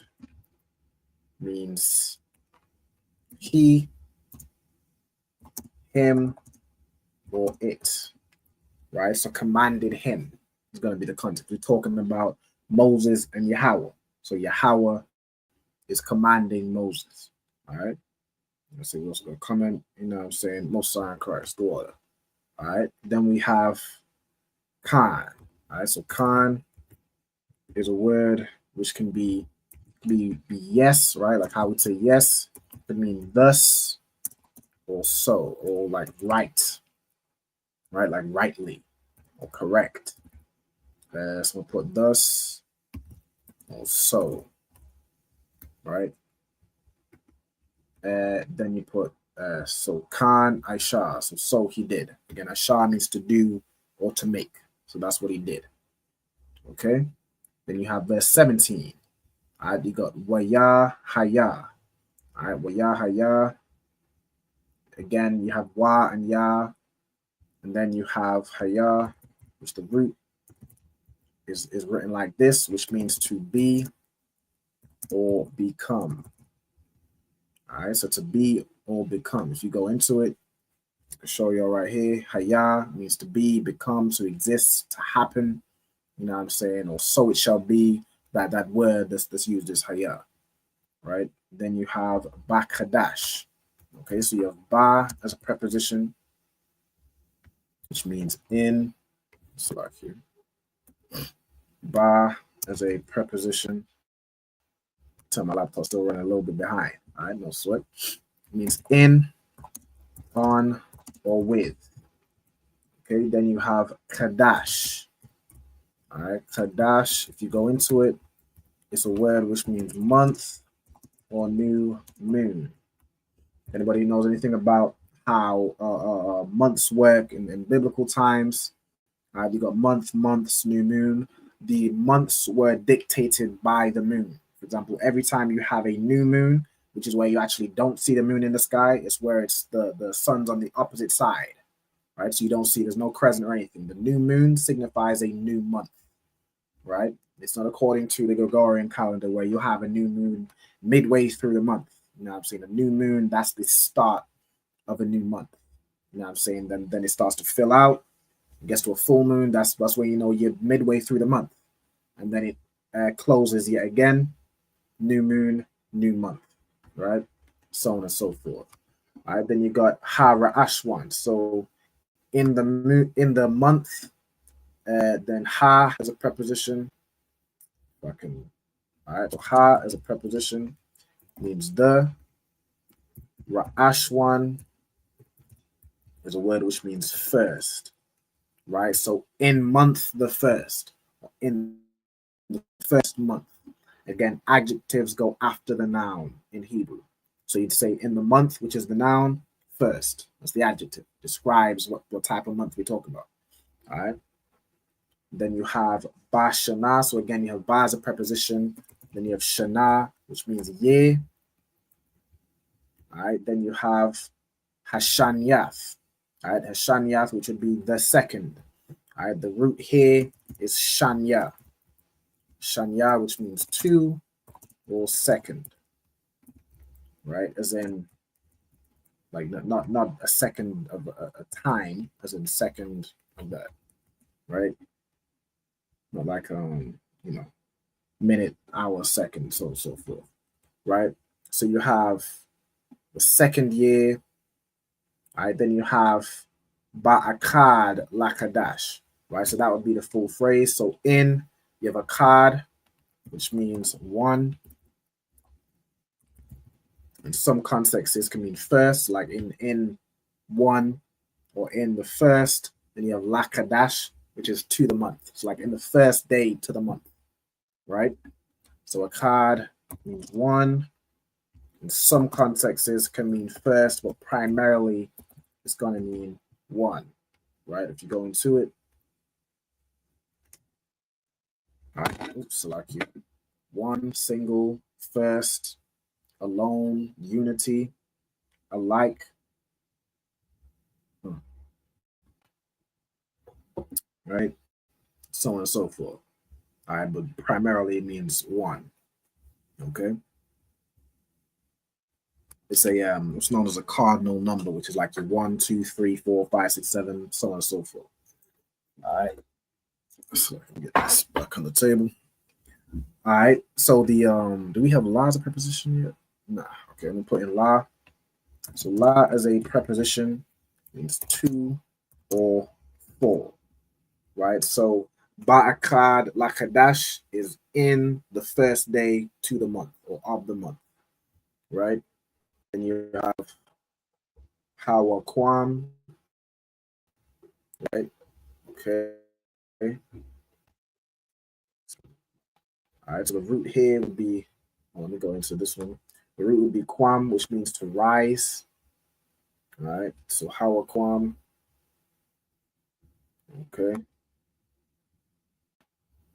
means he, him, or it, right? So commanded him is going to be the context. We're talking about Moses and Yahweh. So Yahweh is commanding Moses, all right? Let's see what's going to comment. You know what I'm saying? Most High in Christ, the order. All right. Then we have Khan. All right. So Khan is a word which can be yes, right? Like how we say yes. It could mean thus or so, or like right, right? Like rightly or correct. So we'll put thus or so, right? Then you put so Khan Aisha. So he did. Again, Aisha means to do or to make. So that's what he did. Okay. Then you have verse 17. All right, you got Waya Haya. All right, Waya Haya. Again, you have Wa and Ya. And then you have Haya, which the root is written like this, which means to be or become. All right, so to be or become. If you go into it, I can show you right here. Haya means to be, become, to exist, to happen. You know what I'm saying? Or so it shall be. That word that's used is Haya. Right? Then you have Ba Qadash. Okay, so you have Ba as a preposition, which means in. Select here. Ba as a preposition. Tell my laptop's still running a little bit behind. All right, no sweat. It means in, on, or with. Okay, then you have Qadash. All right, Qadash, if you go into it, it's a word which means month or new moon. Anybody knows anything about how months work in biblical times? You got months, new moon. The months were dictated by the moon. For example, every time you have a new moon, which is where you actually don't see the moon in the sky, it's where it's the sun's on the opposite side, right? So you don't see, there's no crescent or anything. The new moon signifies a new month, right? It's not according to the Gregorian calendar where you have a new moon midway through the month. You know what I'm saying? A new moon, that's the start of a new month. You know what I'm saying? Then it starts to fill out. It gets to a full moon. That's when you know you're midway through the month. And then it closes yet again. New moon, new month, right? So on and so forth. All right, then you got Hara Ashwan. So in the month, then Ha as a preposition. All right, so Ha as a preposition means the. Ra'ashwan is a word which means first, right? So in month the first, in the first month. Again, adjectives go after the noun in Hebrew. So you'd say in the month, which is the noun, first. That's the adjective. Describes what type of month we talk about. All right. Then you have Ba Shana. So again, you have Ba as a preposition. Then you have Shana, which means year. All right. Then you have Hashanyath. All right. Hashanyath, which would be the second. All right, the root here is shanya. Shanya, which means 2 or second, right? As in, like not a second of a time, as in second of that, right? Not like minute, hour, second, so forth, right? So you have the second year, all right? Then you have Ba'akad Lakadash, right? So that would be the full phrase. So in, you have a card, which means 1. In some contexts, this can mean first, like in 1 or in the first. Then you have Lakadash, which is to the month. It's like in the first day to the month, right? So a card means 1. In some contexts, can mean first, but primarily it's going to mean 1, right? If you go into it, all right, oops, like you, 1, single, first, alone, unity, alike, right? So on and so forth. All right, but primarily it means 1. Okay. It's it's known as a cardinal number, which is like your 1, 2, 3, 4, 5, 6, 7, so on and so forth. All right. So I can get this back on the table. All right. So the do we have la as a preposition yet? Nah. Okay, I'm gonna put in la. So la as a preposition means 2 or 4. Right. So Ba'akad Lakadash is in the first day to the month or of the month. Right. And you have Hawakwam. Right. Okay. All right, so the root here would be, let me go into this one. The root would be kwam, which means to rise. All right, so hawakwam. Okay.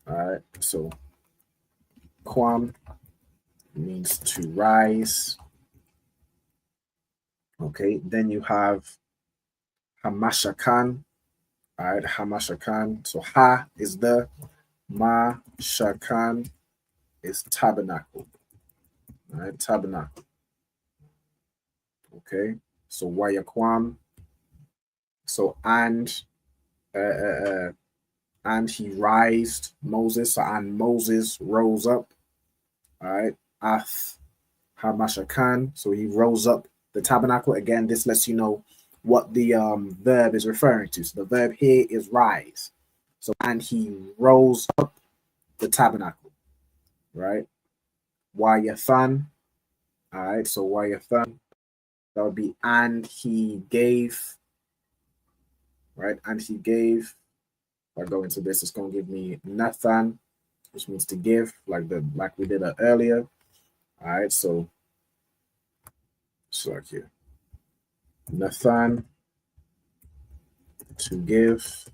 All right, so kwam means to rise. Okay, then you have hamashakan. All right, hamashakan. So ha is the, ma shakan is tabernacle. All right, tabernacle. Okay, so wayakwam. So and he rised Moses. So and Moses rose up. All right, ath hamashakan. So he rose up the tabernacle. Again, this lets you know what the verb is referring to. So the verb here is rise. So and he rose up the tabernacle. Right, wayathan. All right, so wayathan. That would be and he gave. Right, and he gave. If I go into this, it's going to give me Nathan, which means to give, like we did earlier. All right, so like here, Nathan, to give,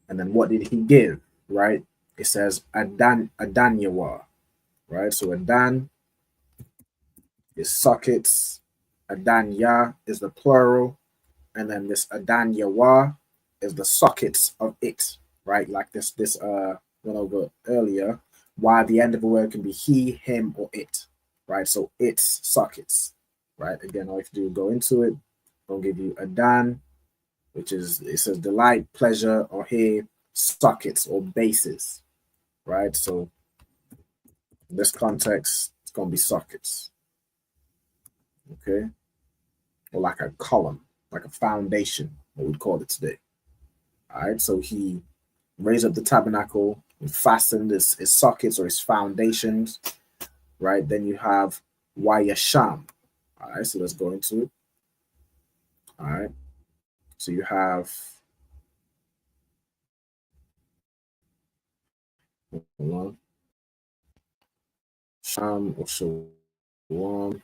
and then what did he give? Right, it says Adanyawa. Right, so Adan is sockets, Adanya is the plural, and then this Adanyawa is the sockets of it, right? Like this went over earlier, why the end of a word can be he, him, or it, right? So its sockets, right? Again, all you have to do is go into it. I'll give you Adan, which is, it says delight, pleasure, or here, sockets or bases, right? So in this context, it's going to be sockets, okay? Or like a column, like a foundation, what we'd call it today. All right, so he raised up the tabernacle and fastened his sockets or his foundations, right? Then you have Wayasham. All right, so let's go into it. All right, so you have, hold on, Sham or Shalom. I'm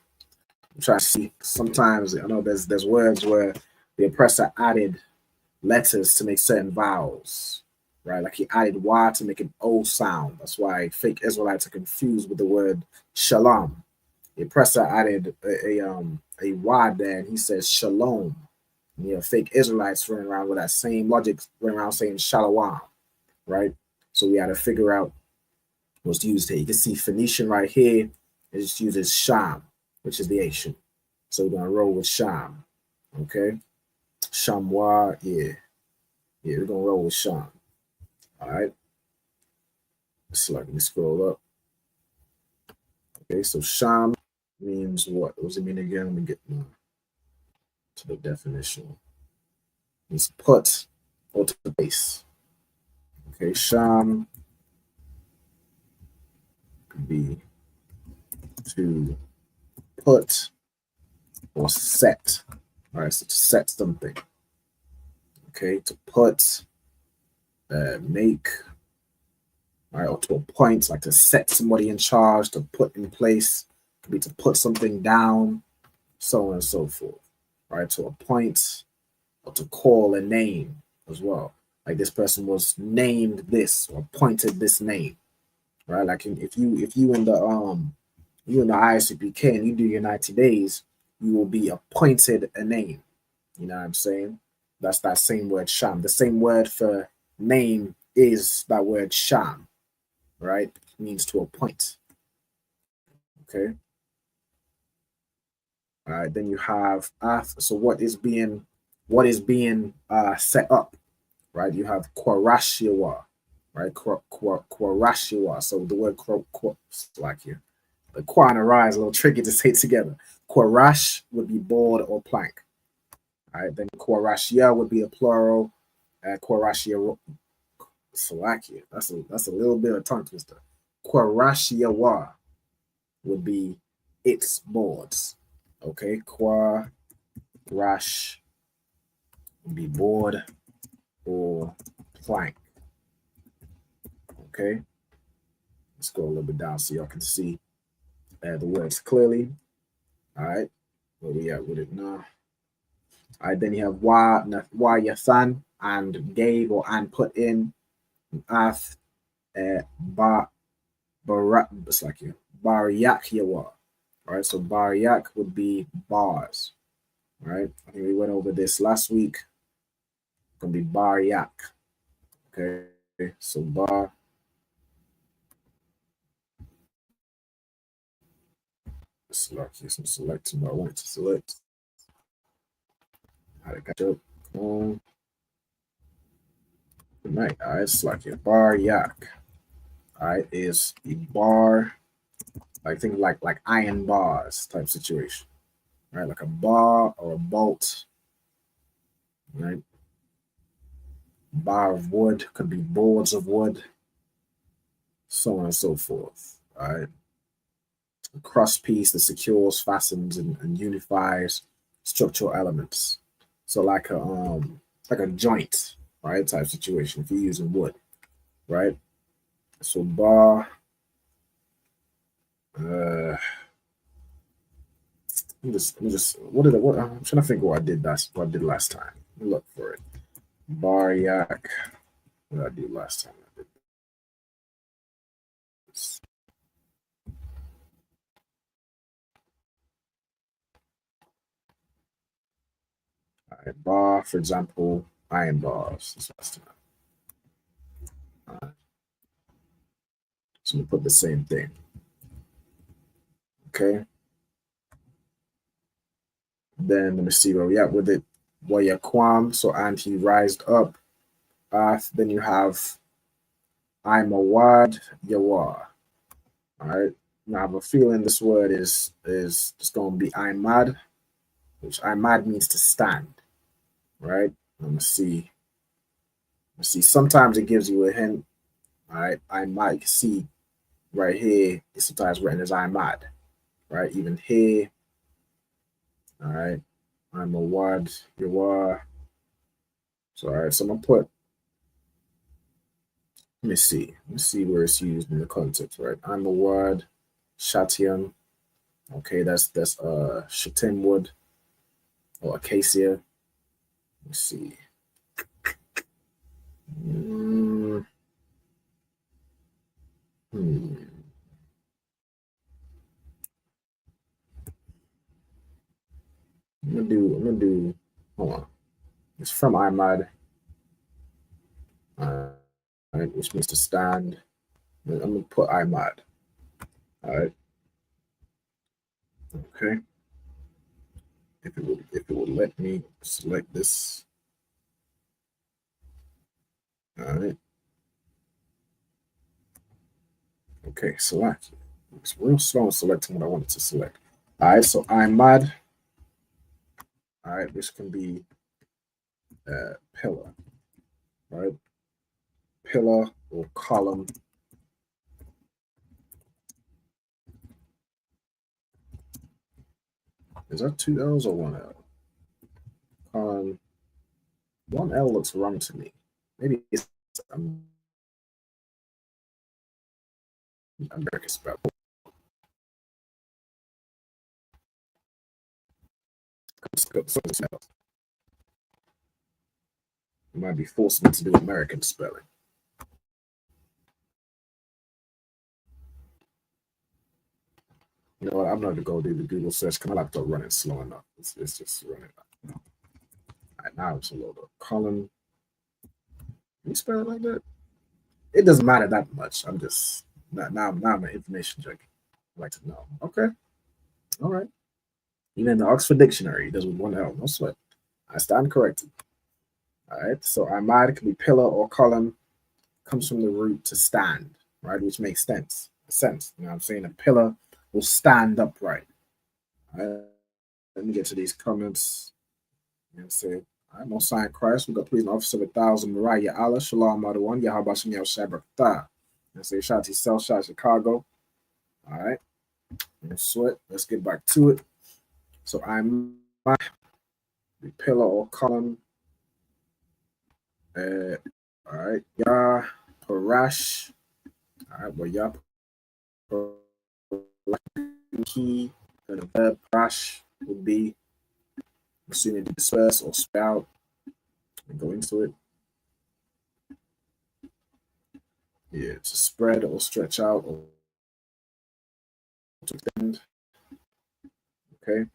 trying to see, sometimes I know there's words where the oppressor added letters to make certain vowels, right? Like he added Y to make an O sound. That's why fake Israelites are confused with the word shalom. The oppressor added a Y there, and he says shalom, And you have fake Israelites running around with that same logic, running around saying Shalom, right? So we had to figure out what's used here. You can see Phoenician right here. It just uses Sham, which is the ancient. So we're gonna roll with Sham. Okay. Shamwa, yeah. Yeah, we're gonna roll with Sham. All right. So let me scroll up. Okay, so Sham means what? What does it mean again? Let me get to the definition. It means put or to place. Okay, Sham could be to put or set. All right, so to set something. Okay, to put, make, all right, or to appoint, like to set somebody in charge, to put in place, could be to put something down, so on and so forth. All right, to appoint or to call a name as well. Like this person was named this or appointed this name. Right, like if you in the ISUPK and you do your 90 days, you will be appointed a name. You know what I'm saying? That's that same word sham. The same word for name is that word sham, right? It means to appoint. Okay. All right. Then you have so what is being set up, right? You have Kwarashiwa, right? Kwarashiwa. So the word like here. The kwa and a ra is a little tricky to say together. Kwarash would be board or plank. All right, then Kwarashia would be a plural. Kwarashia Slovakia. That's a little bit of a tongue twister. Kwarashiawa would be its boards. Okay, Kwarash would be board or plank. Okay, let's go a little bit down so y'all can see the words clearly. All right, where we at with it now? All right, then you have wa yathan and gave or and put in ath barak. It's like you bariak yawa. All right, so bariak would be bars. All right, I think we went over this last week. It's gonna be bariak. Okay, so bar. Select here, some selecting what I want to select. How to catch up. Good night. All right, it's like a bar yak. All right, is a bar, like think like iron bars type situation. All right, like a bar or a bolt. Right, bar of wood could be boards of wood, so on and so forth. All right, a cross piece that secures, fastens, and unifies structural elements. So like a joint, right, type situation if you're using wood, right? So bar, I'm trying to think what I did last time. Let me look for it. Bar yak. What did I do last time? All right, bar, for example, iron bars. This last time. All right. So we put the same thing. Okay. Then let me see where we at with it. Wayakwam, so and he rised up. Then you have I'm a wad yawa. All right. Now I have a feeling this word is just gonna be I'm mad, which I'm mad means to stand. Right? Let me see. Let's see. Sometimes it gives you a hint. All right, I'm mad. You can see right here, it's sometimes written as I'm mad. Right? Even here. All right. I'm a wad yawa. So all right, so I'm gonna put. Let me see where it's used in the context, right? I'm a word, shatian. Okay, that's shatim wood or acacia. Let's see. I'm gonna do, hold on. It's from Ahmad, right, which means to stand. I'm gonna put Ahmad. All right. Okay. If it would let me select this. All right. Okay, select. It's real slow in selecting what I wanted to select. All right, so Ahmad. All right, this can be pillar, right? Pillar or column. Is that 2 L's or 1 L? 1 L looks wrong to me. Maybe it's American spell. It might be forcing me to do American spelling. You know what? I'm not gonna go do the Google search. Come on, laptop running slow enough. It's just running. All right, now it's a load up. Column. Can you spell it like that? It doesn't matter that much. I'm just now I'm an information junkie. I like to know. Okay. All right. Even in the Oxford Dictionary, it does with 1 L. No sweat. I stand corrected. All right. So Ahmad can be pillar or column. Comes from the root to stand, right? Which makes sense. You know what I'm saying? A pillar will stand upright. All right. Let me get to these comments. And say, all right, Most High Christ, we got please an officer of 1,000, Mariah Allah, Shalom Madawan, Yahabashim Yel Shabbatah. And say, shout to yourself, shout Chicago. All right. No sweat. Let's get back to it. So I'm the pillar or column. All right. Yah Parash. All right. Well, Yah key and the verb Parash would be assuming to disperse or spout and go into it. Yeah, to spread or stretch out or to extend. Okay.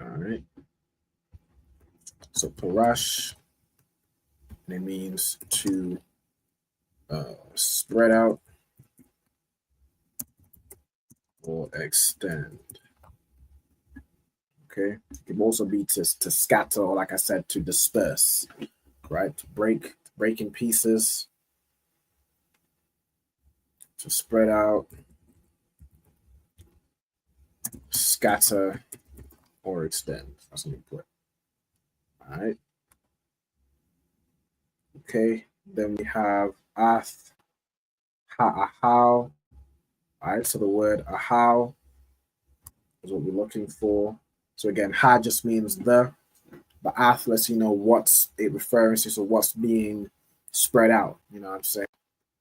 All right. So parash, it means to spread out or extend. Okay. It can also be to scatter, or like I said, to disperse, right? To break in pieces, to spread out, scatter, or extend. That's what we put. All right. Okay. Then we have ath, ahau. All right. So the word ahau is what we're looking for. So again, ha just means the, but ath lets you know what's it referring to, so what's being spread out. You know what I'm saying?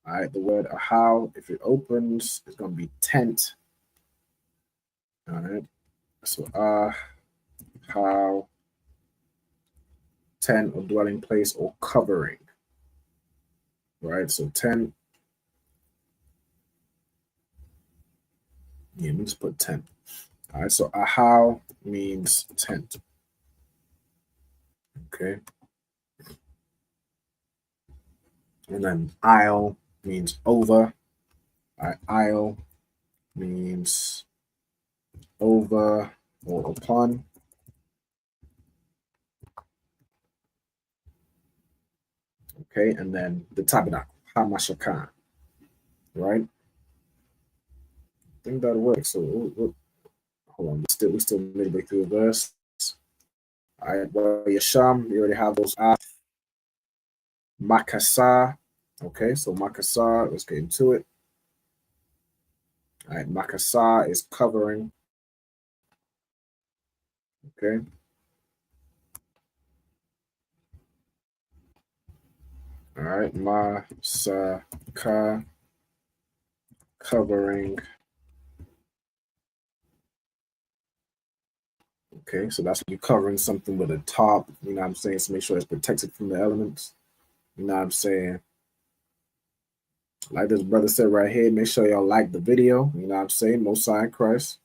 All right. The word ahau, if it opens, it's going to be tent. All right. So how, tent or dwelling place or covering. Right. So tent. Yeah, let me just put tent. All right. So ahau means tent. Okay. And then aisle means over. All right. Aisle means over or upon. Okay, and then the tabernacle, Hamashakan, right? I think that'll work. So hold on, we're still midway through the verse. All right, well, Yasham, we already have those Makasah. Okay, so Makasah, let's get into it. All right, Makasah is covering. Okay. All right, Masaka, covering. Okay, so that's when you're covering something with a top, you know what I'm saying? So make sure it's protected from the elements. You know what I'm saying? Like this brother said right here, make sure y'all like the video. You know what I'm saying? Most High Christ.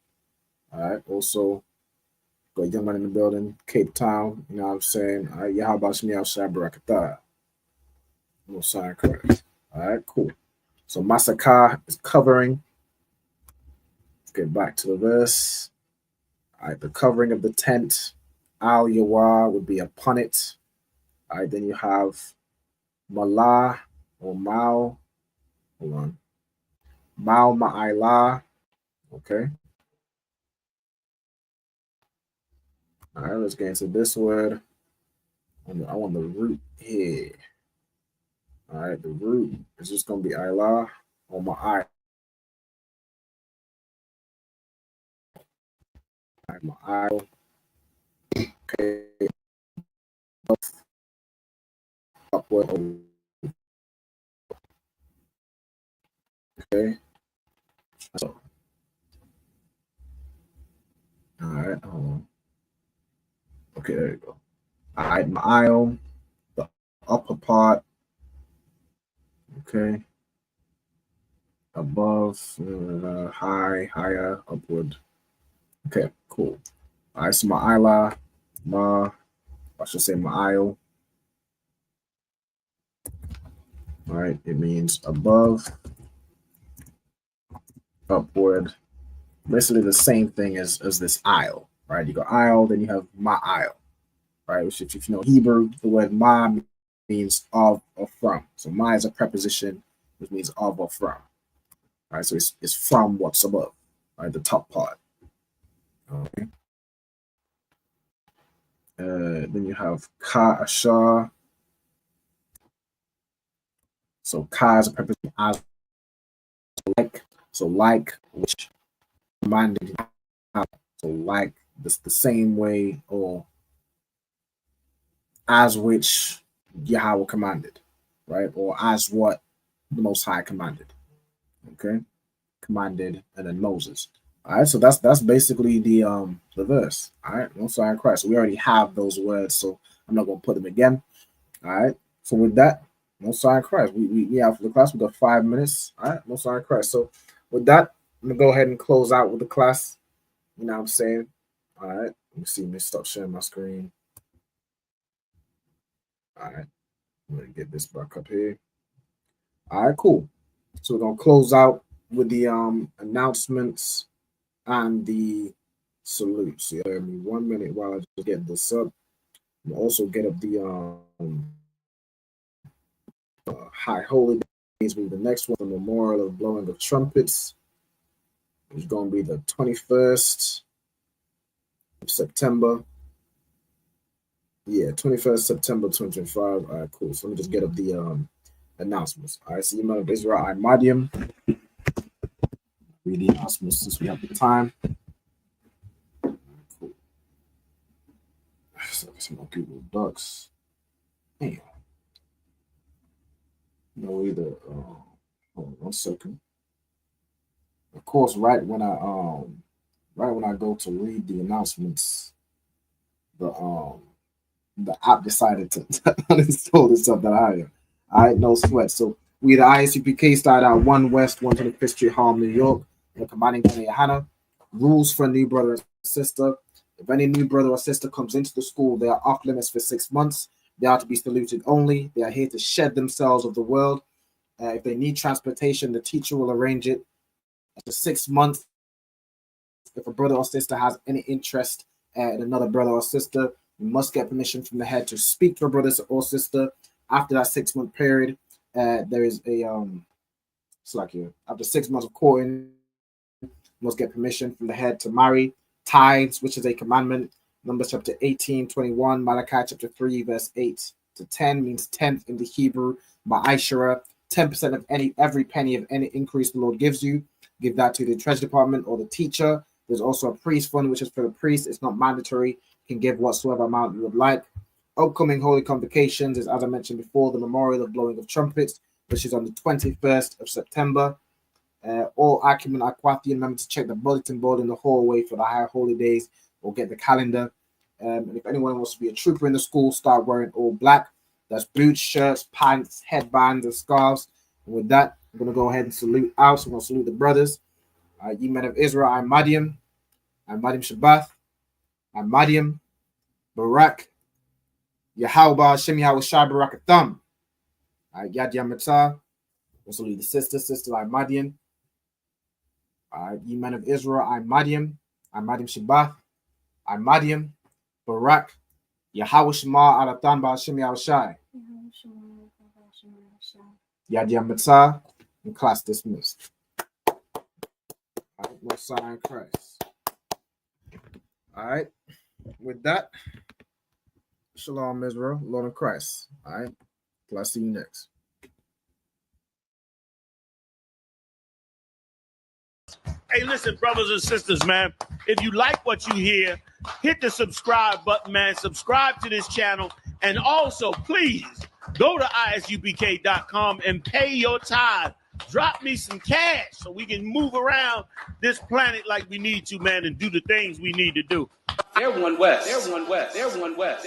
All right, also Got a young man in the building, Cape Town, you know what I'm saying? All right, how about me outside Barakatah? No sign correct. All right, cool. So Masaka is covering. Let's get back to the verse. All right, the covering of the tent. Al Yawa would be upon it. All right, then you have Mala or Mao. Hold on. Mao Ma'ila. Okay. All right, let's get into this word. I want the root here. All right, the root is just going to be Ila or Ma'ai. Ma'ai. Okay. Upward. Okay. So, all right. Hold on. Okay, there you go. All right, Ma'ai, the upper part. Okay. Above, high, higher, upward. Okay, cool. All right, so Ma'ila, I should say Ma'il. All right, it means above, upward. Basically the same thing as this aisle, right? You go aisle, then you have Ma'il, right? Which if you know Hebrew, the word Ma means of or from. So Ma is a preposition, which means of or from. All right, so it's from what's above, right? The top part. Okay. Then you have Ka Ashar. So Ka is a preposition as like. So like, which commanded. So like this the same way or as which Yahweh commanded, right? Or as what the Most High commanded. Okay, commanded, and then Moses. All right, so that's basically the verse. All right, Most High in Christ. So we already have those words, so I'm not gonna put them again. All right. So with that, Most High in Christ. We have for the class. We got 5 minutes. All right, Most High in Christ. So with that, I'm gonna go ahead and close out with the class. You know what I'm saying? All right. Let me see. Let me stop sharing my screen. All right. I'm gonna get this back up here. All right, cool. So we're gonna close out with the announcements and the salutes. Yeah, give me 1 minute while I just get this up. And also get up the high holy days. With the next one, the memorial of blowing of trumpets, which is gonna be the 21st of September. Yeah, 21st September 2025. All right, cool. So let me just get up the announcements. All right, so you know Israel Imadium. Read the announcements since we have the time. Cool. So some more Google Docs. Damn. No either. Hold on 1 second. Of course, right when I go to read the announcements, the app decided to uninstall itself that I am. All right, no sweat. So we the ISUPK started out 1 West 125th Street, Harlem, New York. We're combining Hannah. Rules for new brother and sister. If any new brother or sister comes into the school, they are off limits for 6 months. They are to be saluted only. They are here to shed themselves of the world. If they need transportation, the teacher will arrange it. After 6 months, if a brother or sister has any interest in another brother or sister, you must get permission from the head to speak to a brother or sister. After that 6 month period, there is a after 6 months of courting, you must get permission from the head to marry. Tithes, which is a commandment. Numbers chapter 18:21, Malachi chapter 3, verse 8 to 10 means 10th in the Hebrew. Ma'ashara, 10% of every penny of any increase the Lord gives you. Give that to the treasury department or the teacher. There's also a priest fund, which is for the priest. It's not mandatory. You can give whatsoever amount you would like. Upcoming holy convocations is, as I mentioned before, the memorial of blowing of trumpets, which is on the 21st of September. All Acumen Aquathian members to check the bulletin board in the hallway for the high holy days or get the calendar. And if anyone wants to be a trooper in the school, start wearing all black. That's boots, shirts, pants, headbands, and scarves. And with that, I'm going to go ahead and salute out. So I'm going to salute the brothers. Ye men of Israel, I'm Madiam Shabbath. Madiam, Barak, Yahweh, Hashem Yahweh Shai Barakatham. All right, Yad Yamatah. Also lead the sister I Madian. All right, ye men of Israel, I Madiam Shabbat, I Madiam, Barak, Yahweh Shema Alatan Ba Hashem Yahweh Shai. Yad Yamatah, and class dismissed. All right, Most High in Christ. All right, with that, Shalom Israel, Lord in Christ. All right, till I see you next. Hey, listen, brothers and sisters, man. If you like what you hear, hit the subscribe button, man. Subscribe to this channel. And also, please, go to ISUPK.com and pay your tithe. Drop me some cash so we can move around this planet like we need to, man, and do the things we need to do. They're one West. They're one West. They're one West.